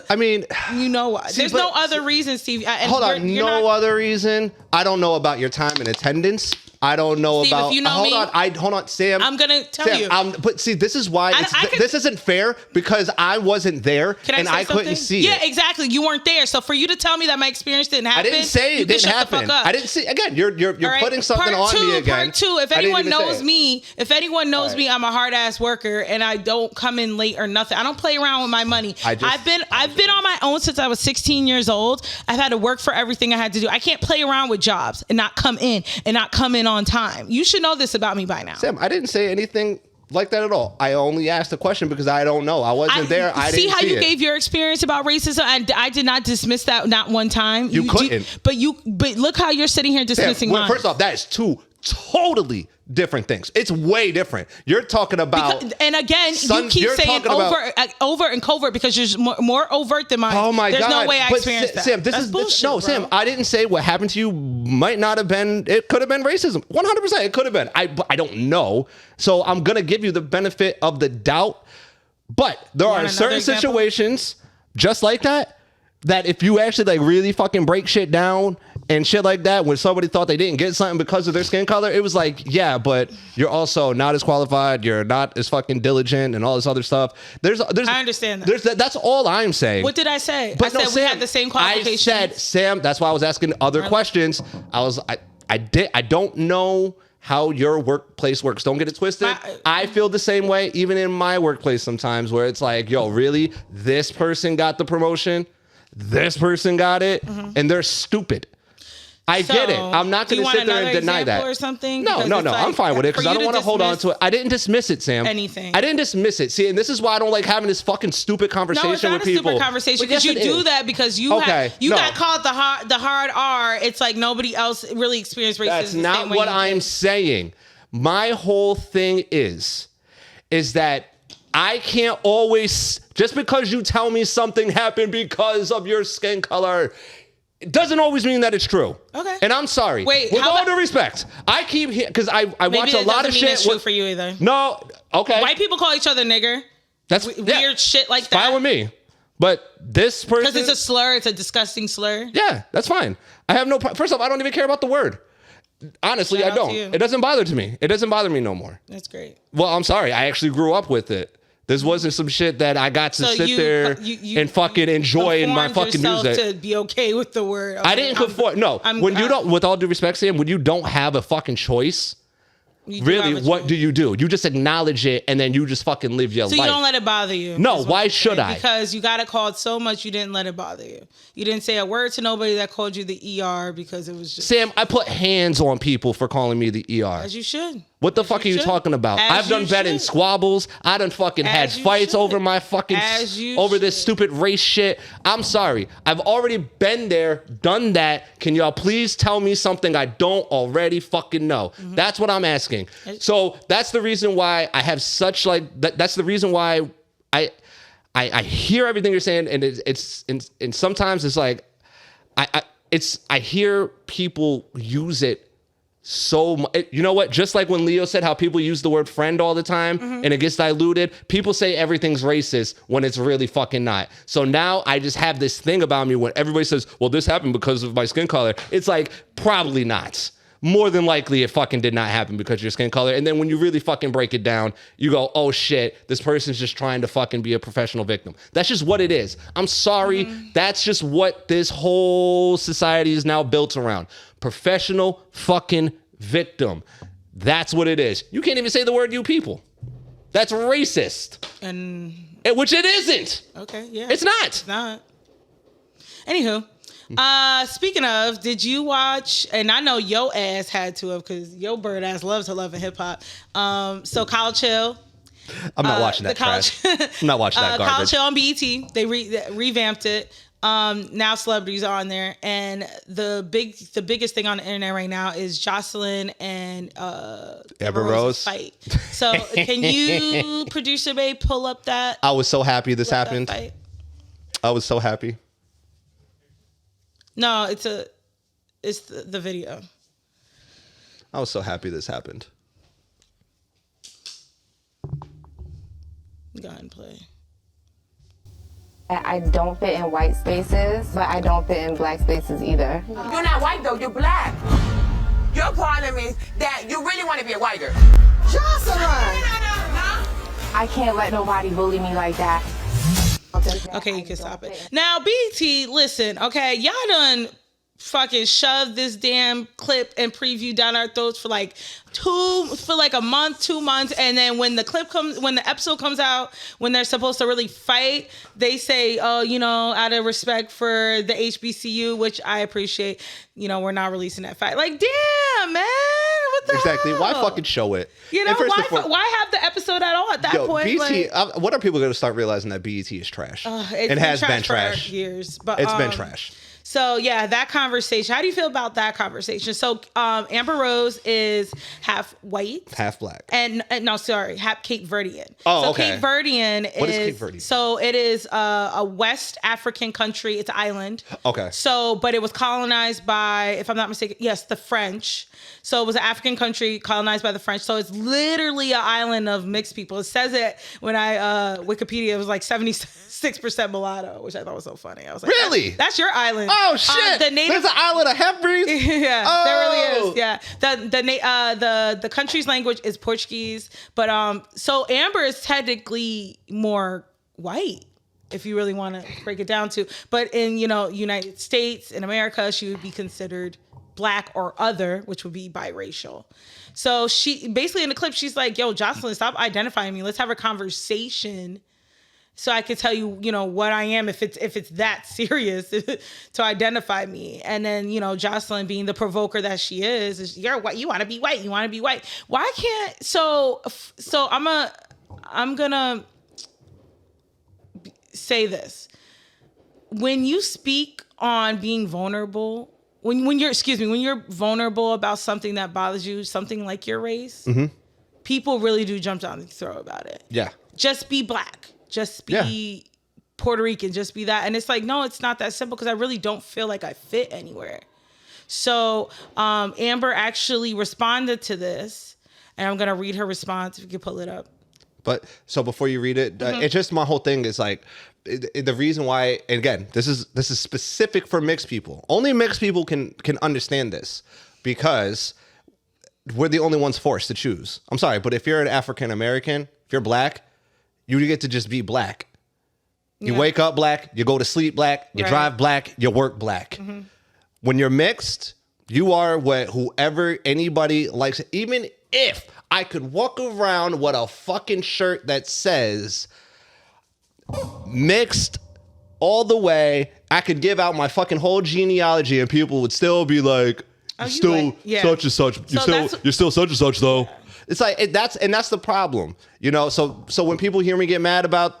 I mean, you know why. There's no other reason, Steve. Hold on, other reason. I don't know about your time and attendance. I don't know Steve, about. If you know hold on, Sam. I'm gonna tell you. But see, this is why this isn't fair because I wasn't there and I couldn't see it. Yeah, exactly. You weren't there, so for you to tell me that my experience didn't happen, I didn't say it didn't happen. I didn't see. Again, you're putting something on me again. Part 2. If anyone knows me, I'm a hard ass worker and I don't come in late or nothing. I don't play around with my money. I've been on my own since I was 16 years old. I've had to work for everything I had to do. I can't play around with jobs and not come in on time. You should know this about me by now. Sam, I didn't say anything like that at all. I only asked the question because I don't know. I wasn't there. I didn't see how you gave your experience about racism, and I did not dismiss that not one time. You couldn't. But look how you're sitting here dismissing mine. First off, that is 2 totally different things. It's way different. You're talking about, and again, you keep saying over and covert because you're more overt than mine. Oh my God! There's no way I experienced that. Sam, That's bullshit, Sam. I didn't say what happened to you might not have been. It could have been racism. 100%. It could have been. I don't know. So I'm gonna give you the benefit of the doubt. But there are certain situations just like that if you actually really fucking break shit down and shit like that, when somebody thought they didn't get something because of their skin color, it was like, yeah, but you're also not as qualified, you're not as fucking diligent and all this other stuff. There's I understand that. That's all I'm saying. What did I say? But I said Sam, we had the same qualifications. I said, Sam, that's why I was asking other questions. I don't know how your workplace works. Don't get it twisted. I feel the same way, even in my workplace sometimes, where it's like, yo, really? This person got the promotion? This person got it? And they're stupid. I get it. I'm not going to sit there and deny that. Or something? No. I'm fine with it because I don't want to hold on to it. I didn't dismiss it, Sam. Anything. I didn't dismiss it. See, and this is why I don't like having this fucking stupid conversation with people. No, it's not a stupid conversation because you do that because you got called the hard R. It's like nobody else really experienced racism. That's not what I'm saying. My whole thing is that I can't always, just because you tell me something happened because of your skin color, it doesn't always mean that it's true. Okay. And I'm sorry. Wait, with all due respect, I keep here because I watch a lot of shit. It's true for you either. No. Okay. White people call each other nigger. That's weird shit like that. Fine with me. But this person, because it's a slur, it's a disgusting slur. Yeah, that's fine. I have no. First off, I don't even care about the word. Honestly, I don't. It doesn't bother to me. It doesn't bother me no more. That's great. Well, I'm sorry. I actually grew up with it. This wasn't some shit that I got to sit there and fucking enjoy in my fucking music. To be okay with the word. I didn't conform. No, when you don't, with all due respect, Sam, when you don't have a fucking choice, really, what do? You just acknowledge it and then you just fucking live your life. So you don't let it bother you. No, why should I? Because you got it called so much you didn't let it bother you. You didn't say a word to nobody that called you the ER because it was just... Sam, I put hands on people for calling me the ER. As you should. What the fuck are you talking about? I've done bad in squabbles. I done fucking had fights over my fucking... over this stupid race shit. I'm sorry. I've already been there, done that. Can y'all please tell me something I don't already fucking know? Mm-hmm. That's what I'm asking. So that's the reason why I have such that's the reason why I hear everything you're saying, and and sometimes it's like I hear people use it you know what? Just like when Leo said how people use the word friend all the time and it gets diluted, people say everything's racist when it's really fucking not. So now I just have this thing about me when everybody says, well, this happened because of my skin color. It's like, probably not. More than likely it fucking did not happen because of your skin color. And then when you really fucking break it down, you go, oh shit, this person's just trying to fucking be a professional victim. That's just what it is. I'm sorry. That's just what this whole society is now built around. Professional fucking victim. That's what it is. You can't even say the word you people. That's racist. Which it isn't. Okay, yeah. It's not. It's not. Anywho, speaking of, did you watch, and I know yo ass had to have, because yo bird ass loves her love and hip hop. So College Hill. I'm not watching that trash. I'm not watching that garbage. College Hill on BET. They revamped it. Now celebrities are on there, and the biggest thing on the internet right now is Jocelyn and Amber Rose fight. So can you, producer babe, pull up that? I was so happy this happened. I was so happy. No, it's the video. I was so happy this happened. Go ahead and play. I don't fit in white spaces, but I don't fit in black spaces either. You're not white though, you're black. Your problem is that you really want to be a white girl. Jocelyn! I can't let nobody bully me like that. Okay, you can stop it. Now, BET, listen, okay, y'all done fucking shoved this damn clip and preview down our throats for like a month, 2 months, and then when the episode comes out, when they're supposed to really fight, they say, oh, out of respect for the HBCU, which I appreciate, we're not releasing that fight. Like, damn, man, what the exactly hell? Why fucking show it? Why have the episode at all at that point? BET, what are people going to start realizing that BET is trash? It has been trash for years, but it's been trash. So yeah, that conversation. How do you feel about that conversation? So Amber Rose is half white, half black, and half Cape Verdean. Oh, so okay. Cape Verdean What is Cape Verde? So it is a West African country. It's an island. Okay. So, but it was colonized by, if I'm not mistaken, yes, the French. So it was an African country colonized by the French. So it's literally an island of mixed people. It says it when I Wikipedia, it was like 76% mulatto, which I thought was so funny. I was like, really? That's your island. Oh shit! There's an island of Hebrews. Yeah, there really is. Yeah, the country's language is Portuguese, but so Amber is technically more white, if you really want to break it down to. But in United States, in America, she would be considered black or other, which would be biracial. So she basically in the clip, she's like, "Yo, Jocelyn, stop identifying me. Let's have a conversation." So I could tell you, what I am if it's that serious to identify me. And then, Jocelyn being the provoker that she is you're white. You want to be white. You want to be white. Why can't? So I'm gonna say this. When you speak on being vulnerable, when you're vulnerable about something that bothers you, something like your race, people really do jump down the throat about it. Yeah. Just be black. Just be Puerto Rican, just be that. And it's like, no, it's not that simple because I really don't feel like I fit anywhere. So Amber actually responded to this, and I'm going to read her response if you can pull it up. But so before you read it, it's just my whole thing is like the reason why, and again, this is specific for mixed people. Only mixed people can understand this because we're the only ones forced to choose. I'm sorry, but if you're an African American, if you're black, you get to just be black. You wake up black, you go to sleep black, you drive black, you work black. When you're mixed, you are whoever anybody likes. Even if I could walk around with a fucking shirt that says mixed all the way, I could give out my fucking whole genealogy and people would still be like, such and such. You're still such and such though. It's like that's the problem, So when people hear me get mad about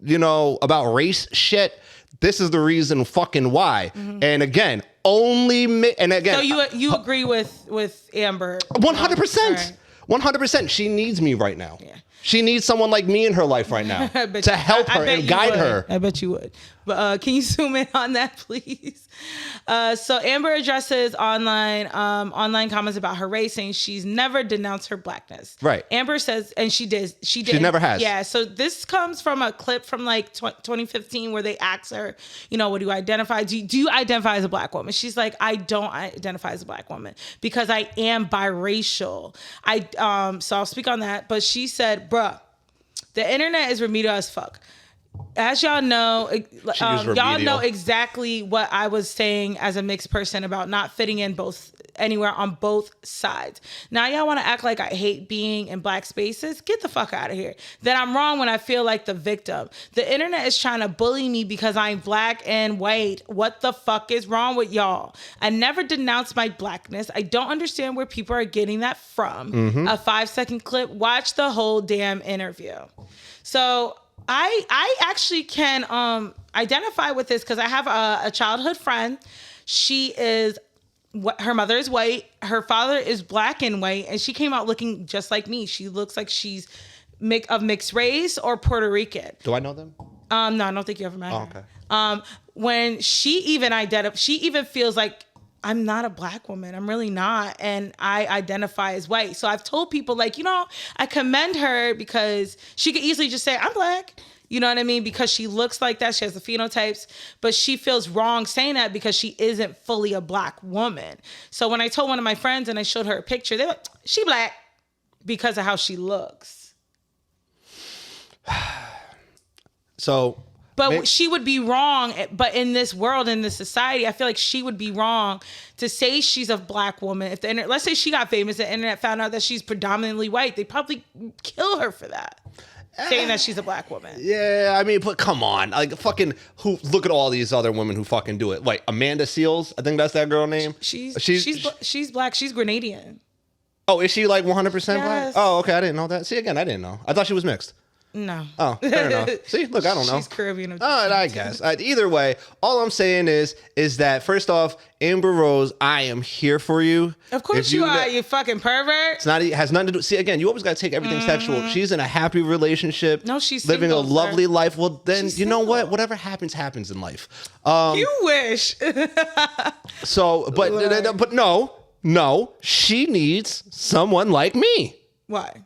race shit, this is the reason fucking why. And again, so you agree with Amber? 100%. 100%. She needs me right now. Yeah. She needs someone like me in her life right now to help her and guide her. I bet you would. But can you zoom in on that, please? So Amber addresses online comments about her race, saying she's never denounced her blackness. Right. Amber says, and she did. She never has. Yeah. So this comes from a clip from like 2015 where they asked her, what do you identify? Do you identify as a black woman? She's like, I don't identify as a black woman because I am biracial. So I'll speak on that. But she said, bruh, the internet is remedial as fuck. As y'all know, y'all know exactly what I was saying as a mixed person about not fitting in anywhere on both sides. Now y'all want to act like I hate being in black spaces? Get the fuck out of here. Then I'm wrong when I feel like the victim. The internet is trying to bully me because I'm black and white. What the fuck is wrong with y'all? I never denounced my blackness. I don't understand where people are getting that from. A 5-second clip. Watch the whole damn interview. So I actually can identify with this because I have a childhood friend. Her mother is white. Her father is black and white. And she came out looking just like me. She looks like she's of mixed race or Puerto Rican. Do I know them? No, I don't think you ever met her. Okay. When she even feels like, I'm not a black woman. I'm really not. And I identify as white. So I've told people I commend her because she could easily just say, I'm black. You know what I mean? Because she looks like that. She has the phenotypes, but she feels wrong saying that because she isn't fully a black woman. So when I told one of my friends and I showed her a picture, they were like, she black because of how she looks. But she would be wrong. But in this world, in this society, I feel like she would be wrong to say she's a black woman. If let's say she got famous, the internet found out that she's predominantly white, they'd probably kill her for that. Saying that she's a black woman. Yeah, I mean, but come on. Like, look at all these other women who fucking do it. Like, Amanda Seales, I think that's that girl name. She's black. She's Grenadian. Oh, is she like 100% black? Yes. Oh, okay, I didn't know that. See, again, I didn't know. I thought she was mixed. No. Oh, fair enough. See, look, I don't know. She's Caribbean. I guess. Either way, all I'm saying is that first off, Amber Rose, I am here for you. Of course you are, you fucking pervert. Has nothing to do. See, again, you always got to take everything sexual. She's in a happy relationship. No, she's living single, a lovely sir. life. Well, then She's you know single. what? Whatever happens in life. You wish. So, but no, she needs someone like me. Why?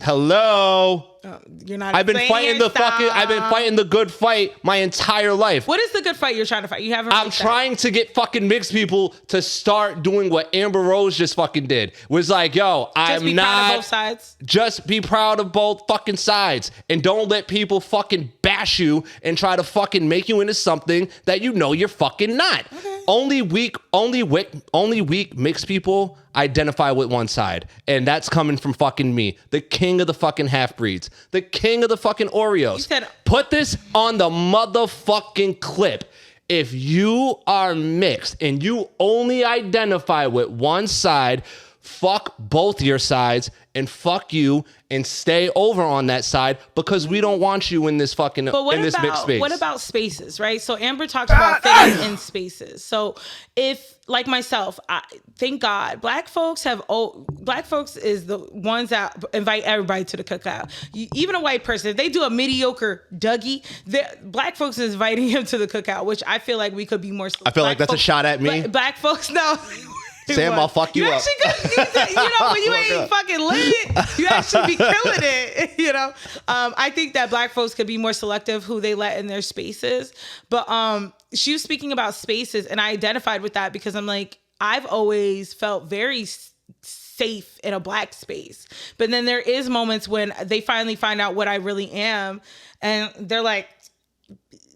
Hello. You're not. I've been fighting the good fight my entire life. What is the good fight you're trying to fight? You haven't. I'm trying to get fucking mixed people to start doing what Amber Rose just fucking did. Was like, yo, Just be proud of both sides. Just be proud of both fucking sides. And don't let people fucking bash you and try to fucking make you into something that you know you're fucking not. Okay. Only weak mixed people identify with one side. And that's coming from fucking me, the king of the fucking half-breeds, the king of the fucking Oreos. You said, put this on the motherfucking clip. If you are mixed and you only identify with one side, fuck both your sides and fuck you and stay over on that side because we don't want you in this fucking mixed space. What about spaces, right? So Amber talks about fitting in spaces. So if, like myself, thank God, black folks is the ones that invite everybody to the cookout. Even a white person, if they do a mediocre Dougie, black folks is inviting him to the cookout, which I feel like we could be more. I feel like that's a shot at me. Black folks, no. Sam, I'll fuck you up. When you ain't fucking lit, you actually be killing it. I think that black folks could be more selective who they let in their spaces. But she was speaking about spaces, and I identified with that because I'm like, I've always felt very safe in a black space. But then there is moments when they finally find out what I really am, and they're like,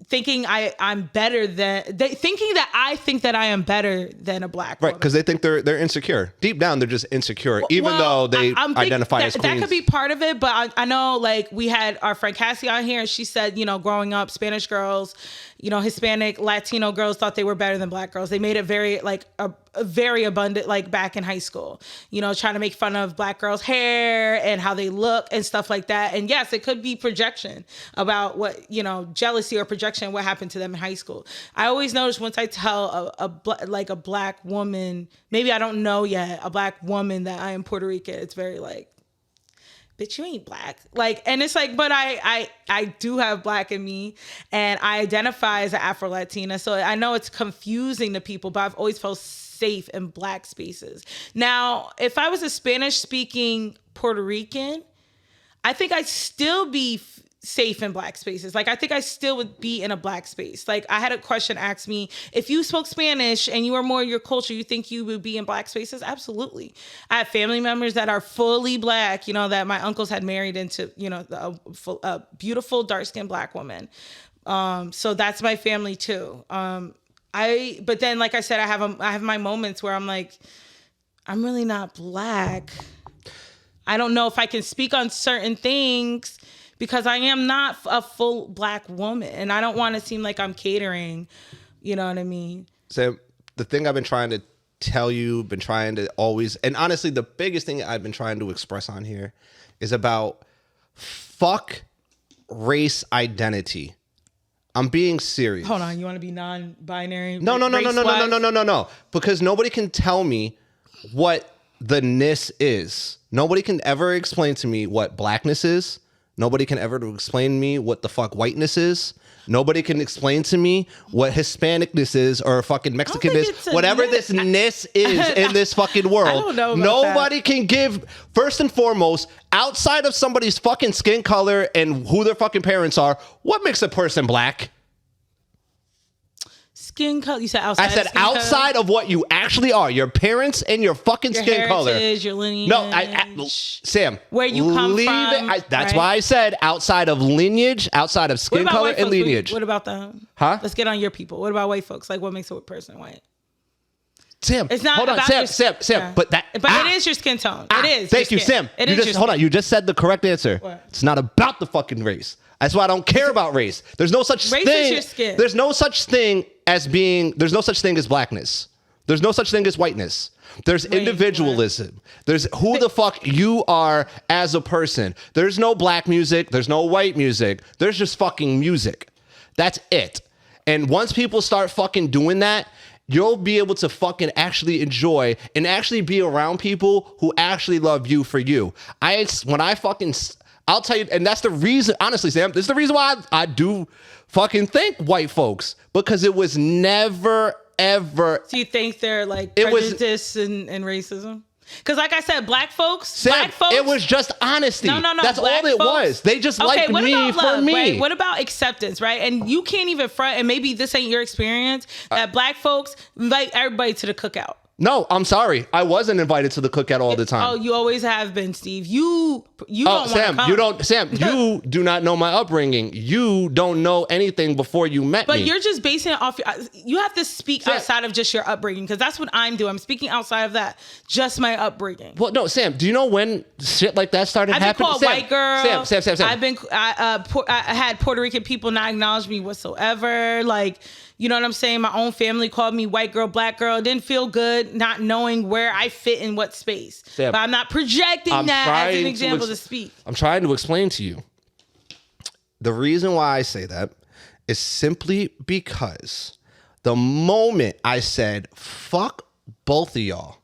thinking I'm better than I think that I am better than a black woman. Right, because they think they're insecure. Deep down, they're just insecure, though they identify as queens. That could be part of it, but I know, like, we had our friend Cassie on here, and she said, growing up, Spanish girls, Hispanic, Latino girls thought they were better than black girls. They made it very, like, a very abundant, like, back in high school, trying to make fun of black girls' hair and how they look and stuff like that. And yes, it could be projection about what, jealousy or projection, what happened to them in high school. I always notice once I tell a black woman, maybe I don't know yet, a black woman that I am Puerto Rican, it's very like, bitch, you ain't black. Like, and it's like, but I do have black in me, and I identify as an Afro-Latina. So I know it's confusing to people, but I've always felt safe in black spaces. Now, if I was a Spanish-speaking Puerto Rican, I think I'd still be safe in black spaces. Like, I think I still would be in a black space. Like, I had a question asked me, if you spoke Spanish and you were more your culture, you think you would be in black spaces? Absolutely. I have family members that are fully black, you know, that my uncles had married into, you know, a beautiful dark-skinned black woman. So that's my family too. But then, like I said, I have my moments where I'm like, I'm really not black. I don't know if I can speak on certain things because I am not a full black woman, and I don't want to seem like I'm catering. You know what I mean? So the thing I've been trying to tell you, been trying to always, and honestly, the biggest thing I've been trying to express on here is about fuck race identity. I'm being serious. Hold on, you want to be non-binary? No. Because nobody can tell me what the ness is. Nobody can ever explain to me what blackness is. Nobody can ever explain to me what the fuck whiteness is. Nobody can explain to me what Hispanicness is or fucking Mexicanness. Whatever this ness is in this fucking world. I don't know about Nobody can give, first and foremost, outside of somebody's fucking skin color and who their fucking parents are, what makes a person black? Skin color. You said outside. I said outside of what you actually are, your parents and your fucking your skin color. Your lineage. No, Sam. Where you come from. That's why I said outside of lineage, outside of skin color and lineage. What about them? Huh? Let's get on your people. What about white folks? Like, what makes a person white? Sam, it's not hold on, about Sam. Yeah. But it is your skin tone. It is. Thank you, Sam. It is. Hold on. You just said the correct answer. What? It's not about the fucking race. That's why I don't care about race. There's no such race thing. Is your skin. There's no such thing as being. There's no such thing as blackness. There's no such thing as whiteness. There's individualism. There's who the fuck you are as a person. There's no black music. There's no white music. There's just fucking music. That's it. And once people start fucking doing that, you'll be able to fucking actually enjoy and actually be around people who actually love you for you. I'll tell you, and that's the reason, honestly, Sam, this is the reason why I do fucking think white folks, because it was never, ever. So you think they're like prejudice and racism? Because like I said, black folks, it was just honesty. No. That's all it was. They just liked me for me. Right? What about acceptance, right? And you can't even front, and maybe this ain't your experience, that black folks invite everybody to the cookout. No, I'm sorry. I wasn't invited to the cookout all the time. Oh, you always have been, Steve. You don't Sam, want to come. Sam, you do not know my upbringing. You don't know anything before you met me. But you're just basing it off. You have to speak outside of just your upbringing, because that's what I'm doing. I'm speaking outside of that, just my upbringing. Well, no, Sam. Do you know when shit like that started happening? I've been called white girl. Sam. I had Puerto Rican people not acknowledge me whatsoever. Like, you know what I'm saying? My own family called me white girl, black girl. It didn't feel good not knowing where I fit in what space. Sam, but I'm not projecting that as an example to speak. I'm trying to explain to you. The reason why I say that is simply because the moment I said, fuck both of y'all,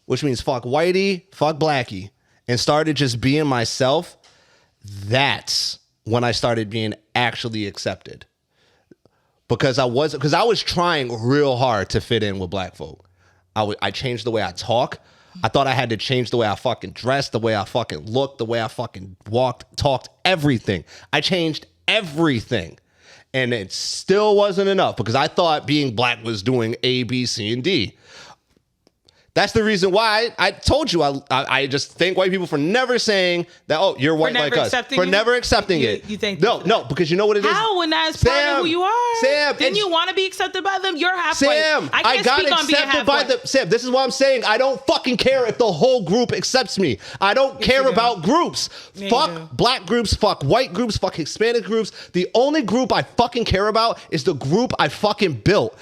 which means fuck whitey, fuck blackie, and started just being myself, that's when I started being actually accepted. Because I was trying real hard to fit in with black folk. I changed the way I talk. I thought I had to change the way I fucking dressed, the way I fucking looked, the way I fucking walked, talked, everything. I changed everything. And it still wasn't enough, because I thought being black was doing A, B, C, and D. That's the reason why I told you I just thank white people for never saying that, oh, you're white like us. For never accepting it. You think no, because you know what it is? How, when that's part of who you are? Sam, didn't you want to be accepted by them? You're half white. Sam, I got accepted by them. Sam, this is what I'm saying. I don't fucking care if the whole group accepts me. I don't care about groups. Fuck black groups, fuck white groups, fuck Hispanic groups. The only group I fucking care about is the group I fucking built.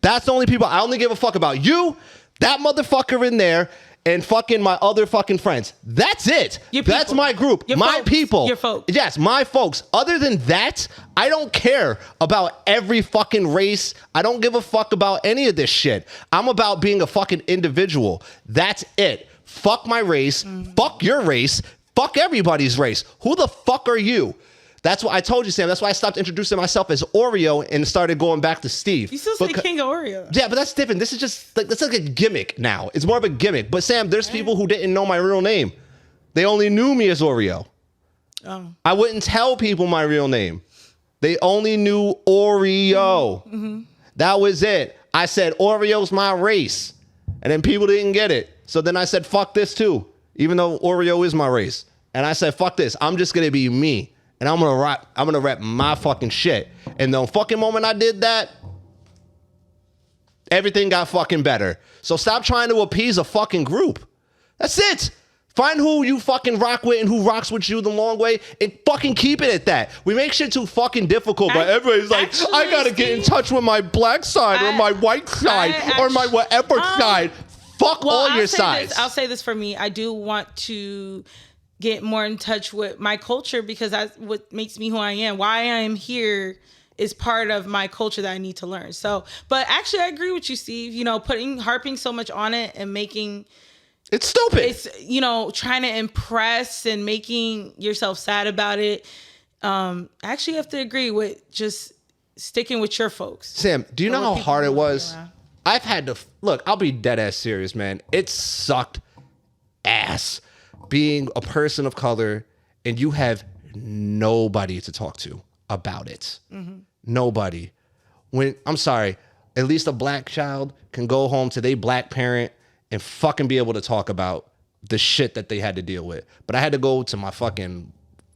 That's the only people I only give a fuck about. You, that motherfucker in there, and fucking my other fucking friends. That's it. That's my group. My people. Your folks. Yes, my folks. Other than that, I don't care about every fucking race. I don't give a fuck about any of this shit. I'm about being a fucking individual. That's it. Fuck my race. Fuck your race. Fuck everybody's race. Who the fuck are you? That's why I told you, Sam. That's why I stopped introducing myself as Oreo and started going back to Steve. You still say King of Oreo. Yeah, but that's different. This is just like, that's like a gimmick now. It's more of a gimmick. But Sam, there's people who didn't know my real name. They only knew me as Oreo. Oh. I wouldn't tell people my real name. They only knew Oreo. Mm-hmm. That was it. I said Oreo's my race. And then people didn't get it. So then I said, fuck this too. Even though Oreo is my race. And I said, fuck this. I'm just gonna be me. And I'm gonna rap my fucking shit. And the fucking moment I did that, everything got fucking better. So stop trying to appease a fucking group. That's it. Find who you fucking rock with and who rocks with you the long way and fucking keep it at that. We make shit too fucking difficult, but everybody's like, I gotta get in touch with my black side or my white side or my whatever side. Fuck all your sides. I'll say this for me. I do want to get more in touch with my culture because that's what makes me who I am. Why I am here is part of my culture that I need to learn. So, but actually I agree with you, Steve. You know, harping so much on it and making it's stupid. It's, you know, trying to impress and making yourself sad about it. Actually have to agree with just sticking with your folks. Sam, do you know how hard it was? I've had to look, I'll be dead ass serious, man. It sucked ass being a person of color and you have nobody to talk to about it. Mm-hmm. Nobody. I'm sorry, at least a black child can go home to their black parent and fucking be able to talk about the shit that they had to deal with. But I had to go to my fucking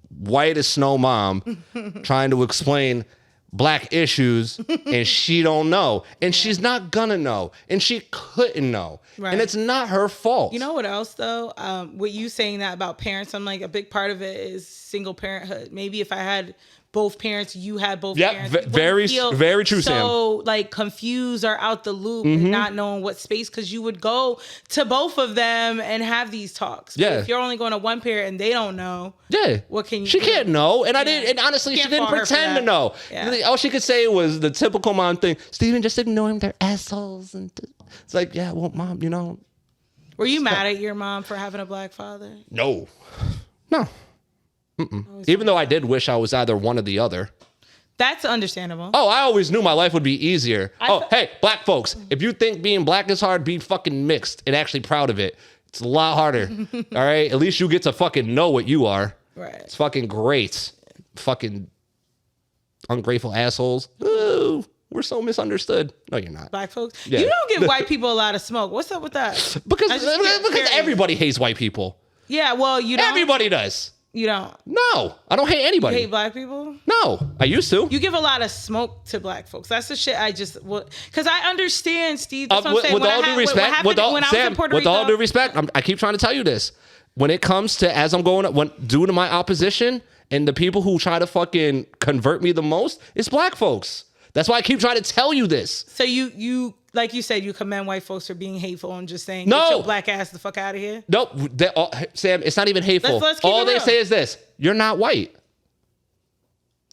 white as snow mom trying to explain black issues and she don't know. And she's not gonna know. And she couldn't know. Right. And it's not her fault. You know what else though? With you saying that about parents, I'm like, a big part of it is single parenthood. Maybe if I had both parents, you had both parents. Very true, Sam. So like confused or out the loop and not knowing what space, because you would go to both of them and have these talks. But if you're only going to one parent and they don't know, what can you do? Can't know. And I didn't, and honestly, she didn't pretend to know. Yeah. All she could say was the typical mom thing, Steven, just ignore them, they're assholes. And it's like, yeah, well, mom, you know. Were you mad at your mom for having a black father? No. Even though I did wish I was either one or the other. That's understandable. Oh, I always knew my life would be easier. Hey, black folks, if you think being black is hard, be fucking mixed and actually proud of it. It's a lot harder. All right? At least you get to fucking know what you are. Right. It's fucking great. Fucking ungrateful assholes. Ooh, we're so misunderstood. No, you're not. Black folks? Yeah. You don't give white people a lot of smoke. What's up with that? Because everybody hates white people. Yeah, well, you don't. Everybody does. You don't? No, I don't hate anybody. You hate black people? No, I used to. You give a lot of smoke to black folks. That's the shit I just... Because I understand, Steve. That's what I'm saying. With all due respect, with all due respect, I keep trying to tell you this. When it comes to, as I'm going, due to my opposition and the people who try to fucking convert me the most, it's black folks. That's why I keep trying to tell you this. So you like you said, you commend white folks for being hateful and just saying, get your black ass the fuck out of here? Nope. Sam, it's not even hateful. Let's keep all it they real. say is this: you're not white.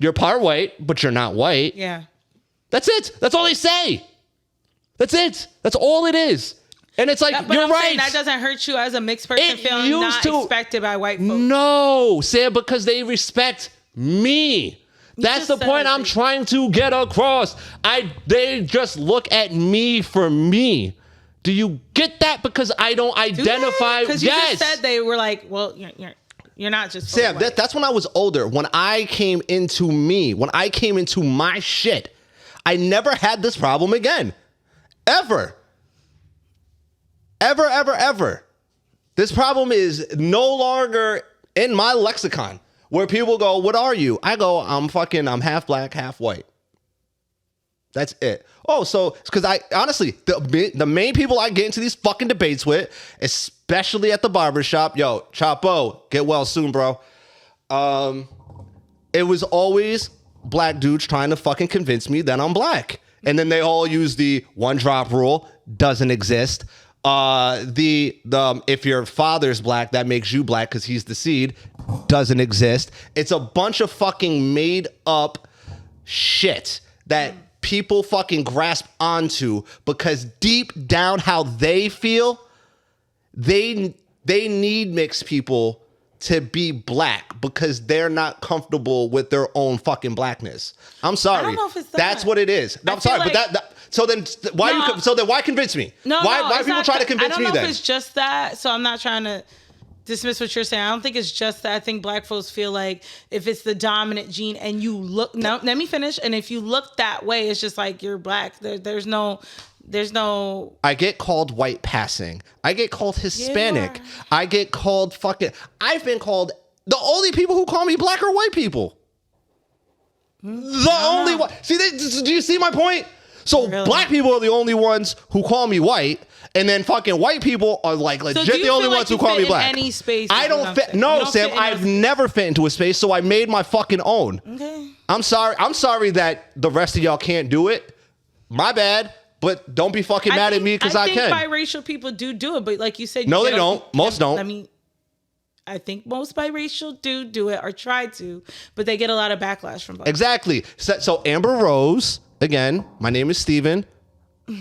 You're part white, but you're not white. Yeah. That's it. That's all they say. That's it. That's all it is. And it's like, but you're I'm right. saying that doesn't hurt you as a mixed person feeling not expected by white folks. No, Sam, because they respect me. That's the point I'm trying to get across. They just look at me for me. Do you get that? Because I don't identify. Because you just said they were like, well, you're not just Sam. That's when I was older. When I came into me, when I came into my shit, I never had this problem again, ever. This problem is no longer in my lexicon. Where people go, what are you? I go, I'm half black, half white. That's it. Oh, so, because I, honestly, the main people I get into these fucking debates with, especially at the barbershop, yo, Chapo, get well soon, bro. It was always black dudes trying to fucking convince me that I'm black. And then they all use the one drop rule, doesn't exist. If your father's black, that makes you black because he's the seed, doesn't exist. It's a bunch of fucking made up shit that people fucking grasp onto because deep down how they feel, they need mixed people to be black because they're not comfortable with their own fucking blackness. I'm sorry. I don't know if it's that. That's what it is. No, I'm sorry, like, but so then why convince me? Why people try to convince me then? I don't know if it's just that. So I'm not trying to dismiss what you're saying. I don't think it's just that. I think black folks feel like if it's the dominant gene and you look, no, let me finish. And if you look that way, it's just like you're black. There's no. I get called white passing. I get called Hispanic. I get called fucking. I've been called. The only people who call me black are white people. The only one. See, do you see my point? So really? Black people are the only ones who call me white. And then fucking white people are like legit the only ones who call me black. Any space I don't fit. No, Sam, I've never fit into a space, so I made my fucking own. Okay. I'm sorry that the rest of y'all can't do it. My bad. But don't be fucking mad at me because I can. I think biracial people do it, but like you said, no, they don't. Most don't. I mean, I think most biracial do it or try to, but they get a lot of backlash from black. Exactly. So Amber Rose, again, my name is Steven.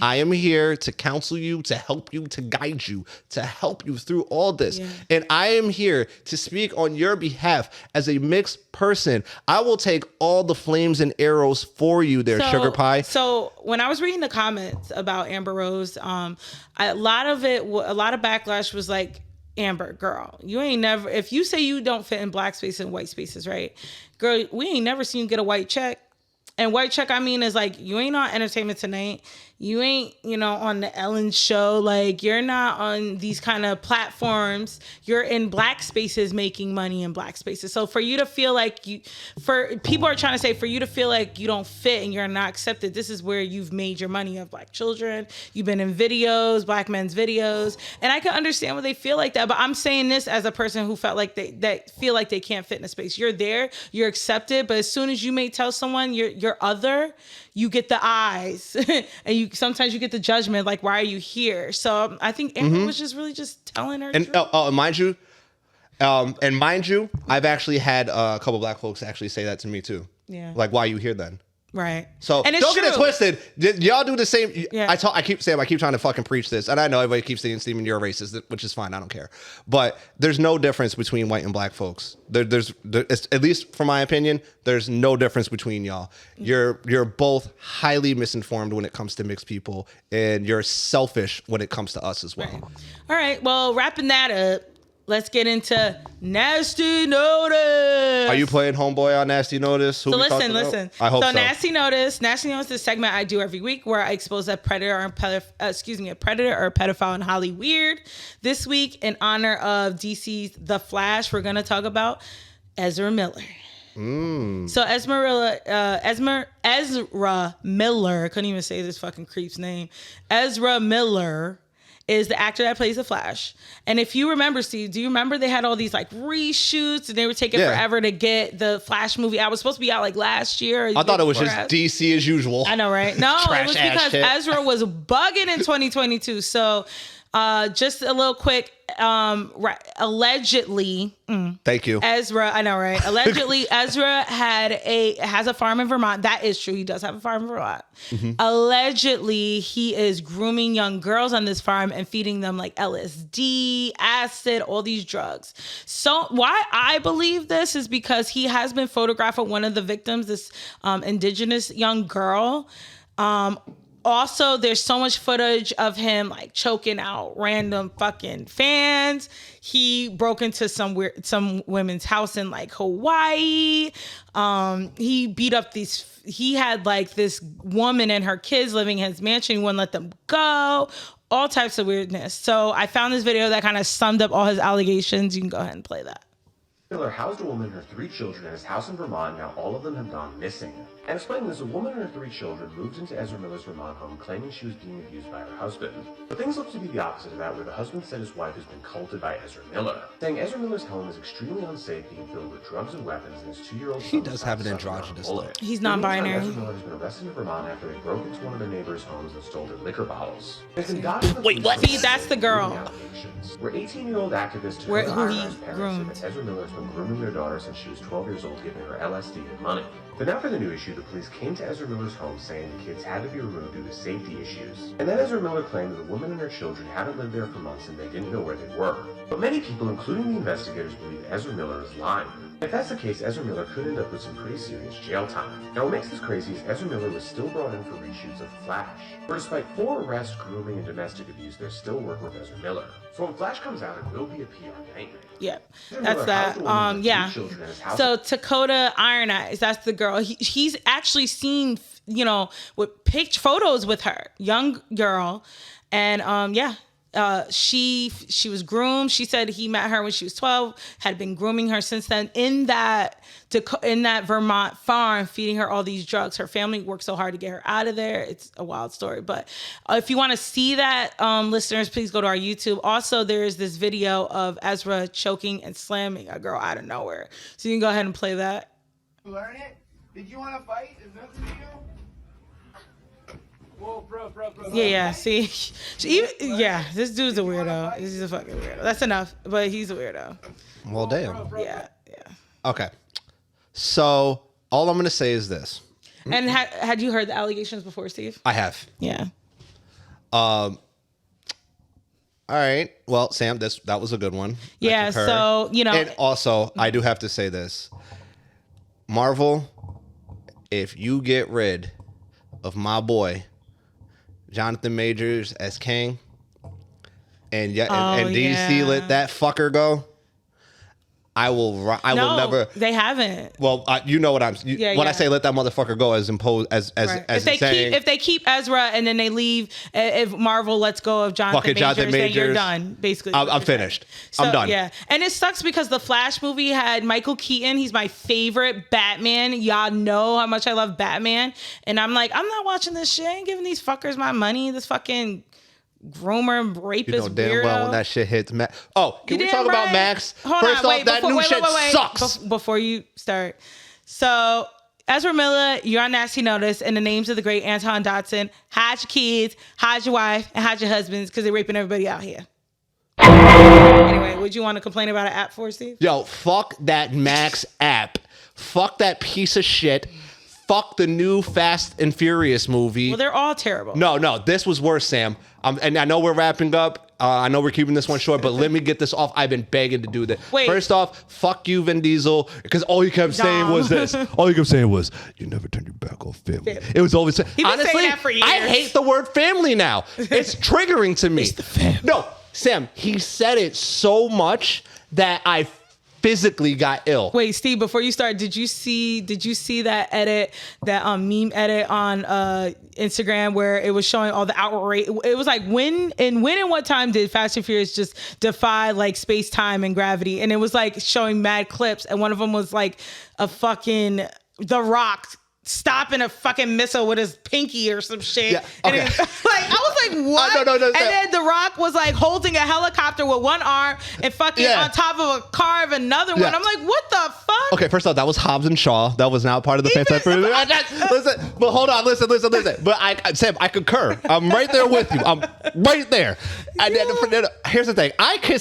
I am here to counsel you, to help you, to guide you, to help you through all this. Yeah. And I am here to speak on your behalf as a mixed person. I will take all the flames and arrows for you there, Sugar Pie. So when I was reading the comments about Amber Rose, a lot of backlash was like, Amber, girl, you ain't never, if you say you don't fit in black spaces and white spaces, right? Girl, we ain't never seen you get a white check. And white check, I mean, is like, you ain't on Entertainment Tonight. You ain't, on the Ellen show. Like, you're not on these kind of platforms. You're in black spaces making money in black spaces. So for you to feel like people are trying to say, for you to feel like you don't fit and you're not accepted, this is where you've made your money of black children. You've been in videos, black men's videos. And I can understand why they feel like that. But I'm saying this as a person who felt like they feel like they can't fit in a space. You're there, you're accepted. But as soon as you may tell someone you're other, you get the eyes and sometimes you get the judgment, like, why are you here? So I think Amber was just really just telling her. And mind you, I've actually had a couple black folks actually say that to me too. Yeah. Like, why are you here then? Right. So don't get it twisted. Y'all do the same. Yeah. I keep saying, I keep trying to fucking preach this. And I know everybody keeps saying, Steven, you're a racist, which is fine. I don't care. But there's no difference between white and black folks. There's at least from my opinion, there's no difference between y'all. You're both highly misinformed when it comes to mixed people. And you're selfish when it comes to us as well. Right. All right. Well, wrapping that up. Let's get into Nasty Notice. Are you playing Homeboy on Nasty Notice? So listen. I hope so. Nasty Notice is a segment I do every week where I expose a predator or a pedophile in Hollywood. This week, in honor of DC's The Flash, we're going to talk about Ezra Miller. So Ezra Miller, I couldn't even say this fucking creep's name. Ezra Miller is the actor that plays the Flash. And if you remember, Steve, do you remember they had all these like reshoots and they were taking forever to get the Flash movie out? It was supposed to be out like last year. I thought it was just DC as usual. I know, right? No, it was because Ezra was bugging in 2022. So just a little quick, allegedly. Thank you. Ezra, I know, right? Allegedly, Ezra has a farm in Vermont. That is true. He does have a farm in Vermont. Allegedly, he is grooming young girls on this farm and feeding them like LSD, acid, all these drugs. So why I believe this is because he has been photographed with one of the victims, this indigenous young girl. Also, there's so much footage of him like choking out random fucking fans. He broke into some women's house in like Hawaii. He beat up he had like this woman and her kids living in his mansion. He wouldn't let them go. All types of weirdness. So I found this video that kind of summed up all his allegations. You can go ahead and play that. Miller housed a woman and her 3 children in his house in Vermont. Now all of them have gone missing. And explaining this, a woman and her 3 children moved into Ezra Miller's Vermont home claiming she was being abused by her husband. But things look to be the opposite of that, where the husband said his wife has been culted by Ezra Miller, saying Ezra Miller's home is extremely unsafe, being filled with drugs and weapons, and his 2-year-old son. He does have an androgynous look. He's non-binary. Ezra Miller has been arrested in Vermont after they broke into one of their neighbors' homes and stole their liquor bottles. Wait, what? See, that's the girl. Where 18-year-old activist who he groomed. that Ezra Miller has been grooming their daughter since she was 12 years old, giving her LSD and money. But now for the new issue, the police came to Ezra Miller's home saying the kids had to be removed due to safety issues. And then Ezra Miller claimed that the woman and her children hadn't lived there for months and they didn't know where they were. But many people, including the investigators, believe Ezra Miller is lying. If that's the case, Ezra Miller could end up with some pretty serious jail time. Now, what makes this crazy is Ezra Miller was still brought in for reshoots of Flash, where despite 4 arrests, grooming, and domestic abuse, there's still work with Ezra Miller. So when Flash comes out, it will be a PR nightmare. Yeah, that's that. Yeah. So Dakota Iron Eyes, that's the girl. He's actually seen, with photos with her, young girl, and yeah. She was groomed. She said he met her when she was 12, had been grooming her since then in that Vermont farm, feeding her all these drugs. Her family worked so hard to get her out of there. It's a wild story. But if you want to see that, listeners, please go to our YouTube. Also, there's this video of Ezra choking and slamming a girl out of nowhere. So you can go ahead and play that. Learn it? Did you want to fight? Is that the video? Whoa, bro. Yeah. See, this dude's a weirdo. He's a fucking weirdo. That's enough. But he's a weirdo. Well, damn. Yeah. Okay. So all I'm gonna say is this. And had you heard the allegations before, Steve? I have. Yeah. All right. Well, Sam, that was a good one. Yeah. So and also I do have to say this. Marvel, if you get rid of my boy Jonathan Majors as King, and DC let that fucker go, I will never. They haven't. Well, you know what I say let that motherfucker go as imposed as right. as if they keep Ezra and then they leave, if Marvel lets go of Jonathan Majors, then you're done. Basically, I'm finished. So, I'm done. Yeah, and it sucks because the Flash movie had Michael Keaton. He's my favorite Batman. Y'all know how much I love Batman, and I'm like, I'm not watching this shit. I ain't giving these fuckers my money. This fucking groomer, rapist, you know damn weirdo. well when that shit hits Max. Oh, can we talk about Max? Hold First on, off, that new shit sucks. Before you start, so Ezra Miller, you're on nasty notice in the names of the great Anton Dodson. Hide your kids, hide your wife, and hide your husbands because they're raping everybody out here. Anyway, would you want to complain about an app for, Steve? Yo, fuck that Max app. Fuck that piece of shit. Fuck the new Fast and Furious movie. Well, they're all terrible. No, this was worse, Sam. And I know we're wrapping up. I know we're keeping this one short, but let me get this off. I've been begging to do that. Wait. First off, fuck you, Vin Diesel, because all you kept saying was this. All you kept saying was, you never turn your back on family. It was always... He's been honestly, saying that for years. I hate the word family now. It's triggering to me. It's the family. No, Sam, he said it so much that I physically got ill. Wait, Steve, before you start, did you see that edit, that meme edit on Instagram where it was showing all the outrage? It was like when and what time did Fast and Furious just defy like space, time, and gravity? And it was like showing mad clips, and one of them was like a fucking The Rock stopping a fucking missile with his pinky or some shit. Yeah, okay. And it was like, I was like, what? No, and then The Rock was like holding a helicopter with one arm and fucking on top of a car of another one. I'm like, what the fuck? Okay, first off, that was Hobbs and Shaw. That was not part of the Fantastic. Listen, but hold on, listen. But Sam, I concur. I'm right there with you. I'm right there. And then, here's the thing. I can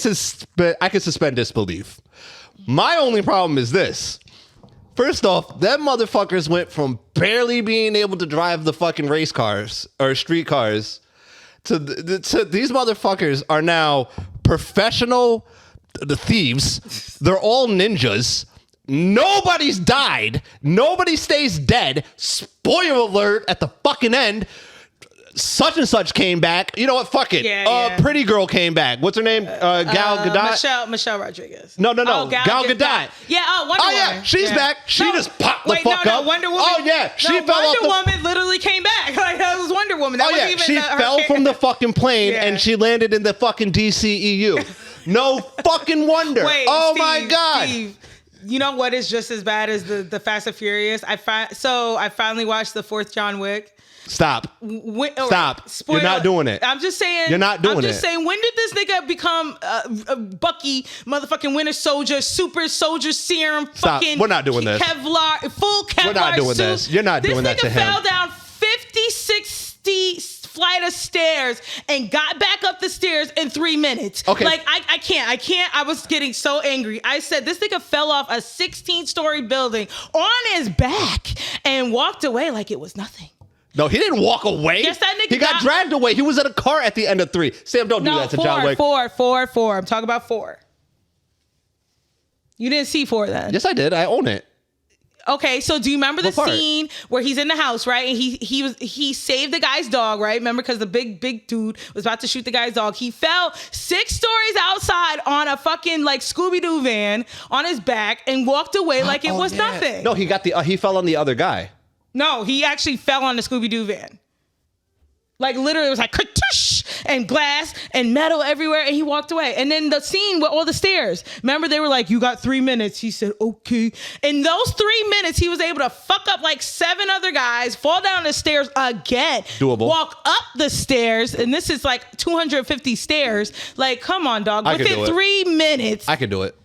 suspend disbelief. My only problem is this. First off, them motherfuckers went from barely being able to drive the fucking race cars or street cars to these motherfuckers are now professional thieves. They're all ninjas. Nobody's died. Nobody stays dead. Spoiler alert at the fucking end. Such and such came back. You know what? Fuck it. Yeah. Pretty girl came back. What's her name? Gal Gadot. Michelle Rodriguez. No. Oh, Gal Gadot. Yeah. Wonder Woman. Yeah, she's back. She just popped the fuck up. Wonder Woman. Oh yeah, she fell off Wonder Woman literally came back. Like that was Wonder Woman. That wasn't even she fell from the fucking plane and she landed in the fucking DCEU. No fucking wonder. Wait, Steve, my god. Steve, you know what is just as bad as the Fast and Furious? I finally watched the 4th John Wick. Stop. Stop. You're not doing it. I'm just saying. You're not doing it. I'm just saying, when did this nigga become Bucky, motherfucking Winter Soldier, super soldier serum, Stop. fucking We're not doing this. Kevlar, full Kevlar We're not doing suit. this. You're not doing that to him. This nigga fell down 50, 60 flight of stairs and got back up the stairs in 3 minutes. Okay. Like, I can't. I was getting so angry. I said, this nigga fell off a 16-story building on his back and walked away like it was nothing. No, he didn't walk away. Yes, that nigga he got dragged away. He was in a car at the end of 3. Sam, don't do that to John Wick. 4. I'm talking about 4. You didn't see 4 then. Yes, I did. I own it. Okay, so do you remember the scene where he's in the house, right? And he saved the guy's dog, right? Remember, because the big dude was about to shoot the guy's dog. He fell 6 stories outside on a fucking like Scooby-Doo van on his back and walked away like it was nothing. No, he fell on the other guy. No, he actually fell on the Scooby-Doo van. Like literally, it was like katush and glass and metal everywhere, and he walked away. And then the scene with all the stairs. Remember, they were like, "You got 3 minutes." He said, "Okay." In those 3 minutes, he was able to fuck up like 7 other guys, fall down the stairs again, doable, walk up the stairs, and this is like 250 stairs. Like, come on, dog. Within 3 minutes, I could do it.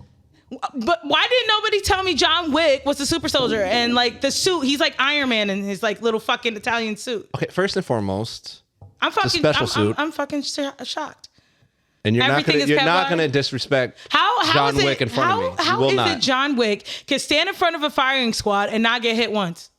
But why didn't nobody tell me John Wick was the super soldier and like the suit? He's like Iron Man in his like little fucking Italian suit. Okay, first and foremost, I'm fucking it's a special suit. I'm fucking shocked. And you're not gonna disrespect John Wick in front of me. How is it John Wick can stand in front of a firing squad and not get hit once?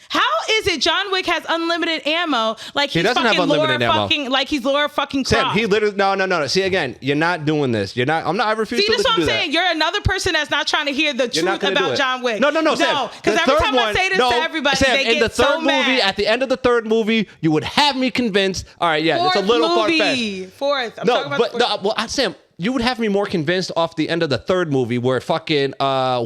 How is it John Wick has unlimited ammo? Like he's fucking Laura fucking Croft. Sam, he literally no. See again, you're not doing this. You're not. I refuse to do that. See, that's what I'm saying. You're another person that's not trying to hear the truth about John Wick. No, Sam. Because every time I say this to everybody, Sam, they get so mad. movie, at the end of the 3rd movie, you would have me convinced. All right, yeah, it's a little far-fetched. 4th. I'm talking about the 4th. Well, Sam, you would have me more convinced off the end of the 3rd movie where fucking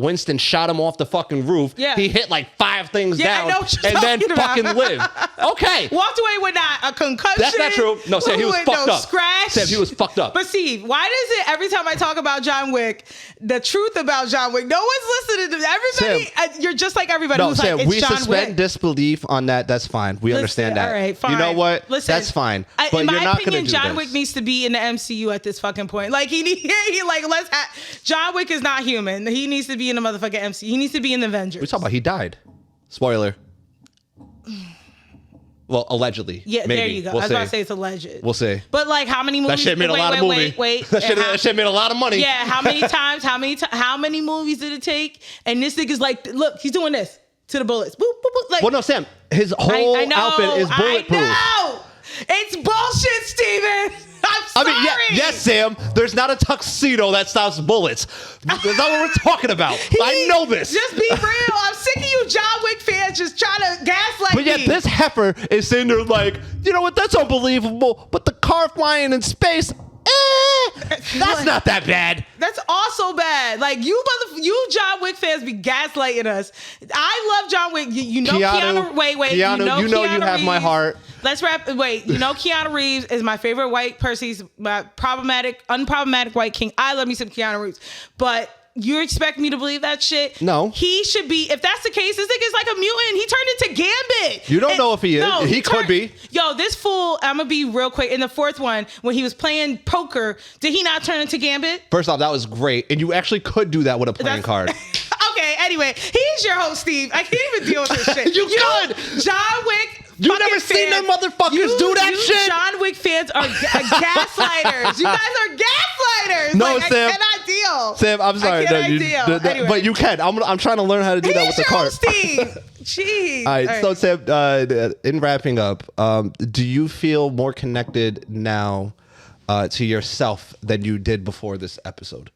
Winston shot him off the fucking roof. Yeah. He hit like 5 things down I know what you're and then talking fucking about. lived. Okay. Walked away with not a concussion. That's not true. No, Sam, he was fucked up. Scratch. Sam, he was fucked up. But see, why does it every time I talk about John Wick, the truth about John Wick, no one's listening to everybody. Sam, you're just like everybody who's Sam, like, it's we John suspend Wick. disbelief on that. That's fine. We understand that. All right, fine. You know what? Listen, that's fine. But in you're my not opinion, gonna do John this. Wick needs to be in the MCU at this fucking point. Like John Wick is not human. He needs to be in the motherfucking MCU. He needs to be in the Avengers. We talking about he died. Spoiler. Well, allegedly. Yeah, maybe. there you go. We'll I was see. about to say it's alleged. We'll see. But like, how many movies? That shit made a lot of money. Wait. That shit made a lot of money. Yeah, how many times? How many movies did it take? And this nigga's like, look, he's doing this to the bullets. Boop, boop, boop. Like, Well, no, Sam. His whole outfit is bulletproof. I know. It's bullshit, Steven. I'm sorry. I mean, yes, Sam. There's not a tuxedo that stops bullets. That's not what we're talking about. I know this. Just be real. I'm sick of you John Wick fans just trying to gaslight me. But yet this heifer is sitting there like, you know what? That's unbelievable. But the car flying in space, that's not that bad. That's also bad. Like you John Wick fans be gaslighting us. I love John Wick. You know Keanu. Wait. Keanu, you know you have my heart. Let's wrap. Wait, you know Keanu Reeves is my favorite white person. He's my unproblematic white king. I love me some Keanu Reeves, but you expect me to believe that shit? No. He should be. If that's the case, this nigga's like a mutant. He turned into Gambit. You don't know if he is. No, he could be. Yo, this fool. I'm gonna be real quick. In the 4th one, when he was playing poker, did he not turn into Gambit? First off, that was great, and you actually could do that with a playing card. Okay. Anyway, he's your host, Steve. I can't even deal with this shit. You could. John Wick. You never seen them motherfuckers do that shit? John Wick fans are gaslighters. You guys are gaslighters. No, like, Sam. I cannot deal. Sam, I'm sorry. I cannot deal. Anyway. But you can. I'm trying to learn how to do that with the card. Steve. Jeez. All right. So, Sam, in wrapping up, do you feel more connected now to yourself than you did before this episode?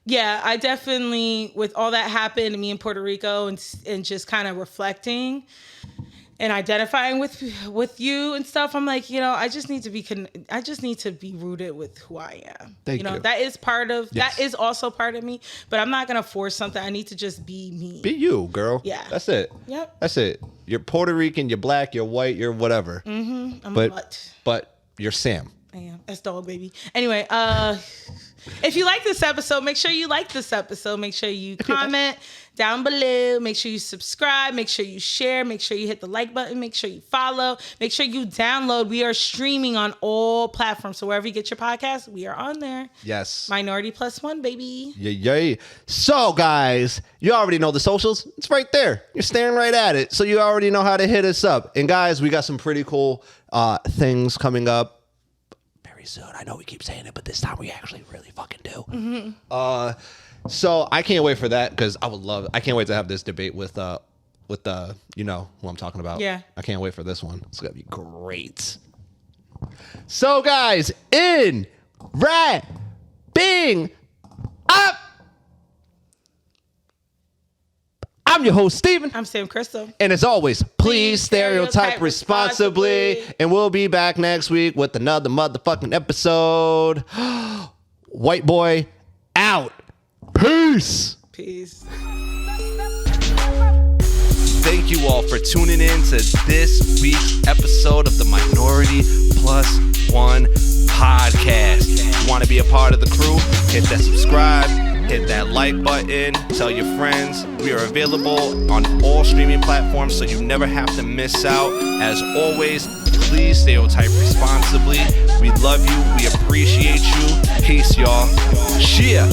Yeah, I definitely, with all that happened to me in Puerto Rico and just kind of reflecting and identifying with you and stuff, I'm like, you know, I just need to be rooted with who I am. Thank you. That is that is also part of me, but I'm not going to force something. I need to just be me. Be you, girl. Yeah. That's it. Yep. That's it. You're Puerto Rican, you're black, you're white, you're whatever. Mm-hmm. I'm a mutt. But you're Sam. I am. That's dog, baby. Anyway, if you like this episode, make sure you like this episode. Make sure you comment down below. Make sure you subscribe. Make sure you share. Make sure you hit the like button. Make sure you follow. Make sure you download. We are streaming on all platforms. So wherever you get your podcast, we are on there. Yes. MinorityPlus1, baby. Yay. So, guys, you already know the socials. It's right there. You're staring right at it. So you already know how to hit us up. And, guys, we got some pretty cool things coming up soon. I know we keep saying it, but this time we actually really fucking do. Mm-hmm. So I can't wait for that because I can't wait to have this debate with with the, you know who I'm talking about. Yeah. I can't wait for this one. It's gonna be great. So guys, in wrapping up, I'm your host, Steven. I'm Sam Crystal. And as always, please stereotype responsibly. And we'll be back next week with another motherfucking episode. White boy out. Peace. Peace. Thank you all for tuning in to this week's episode of the MinorityPlus1 podcast. If you want to be a part of the crew, hit that subscribe, hit that like button, tell your friends. We are available on all streaming platforms, so you never have to miss out. As always, please stereotype responsibly. We love you. We appreciate you. Peace, y'all. Cheer.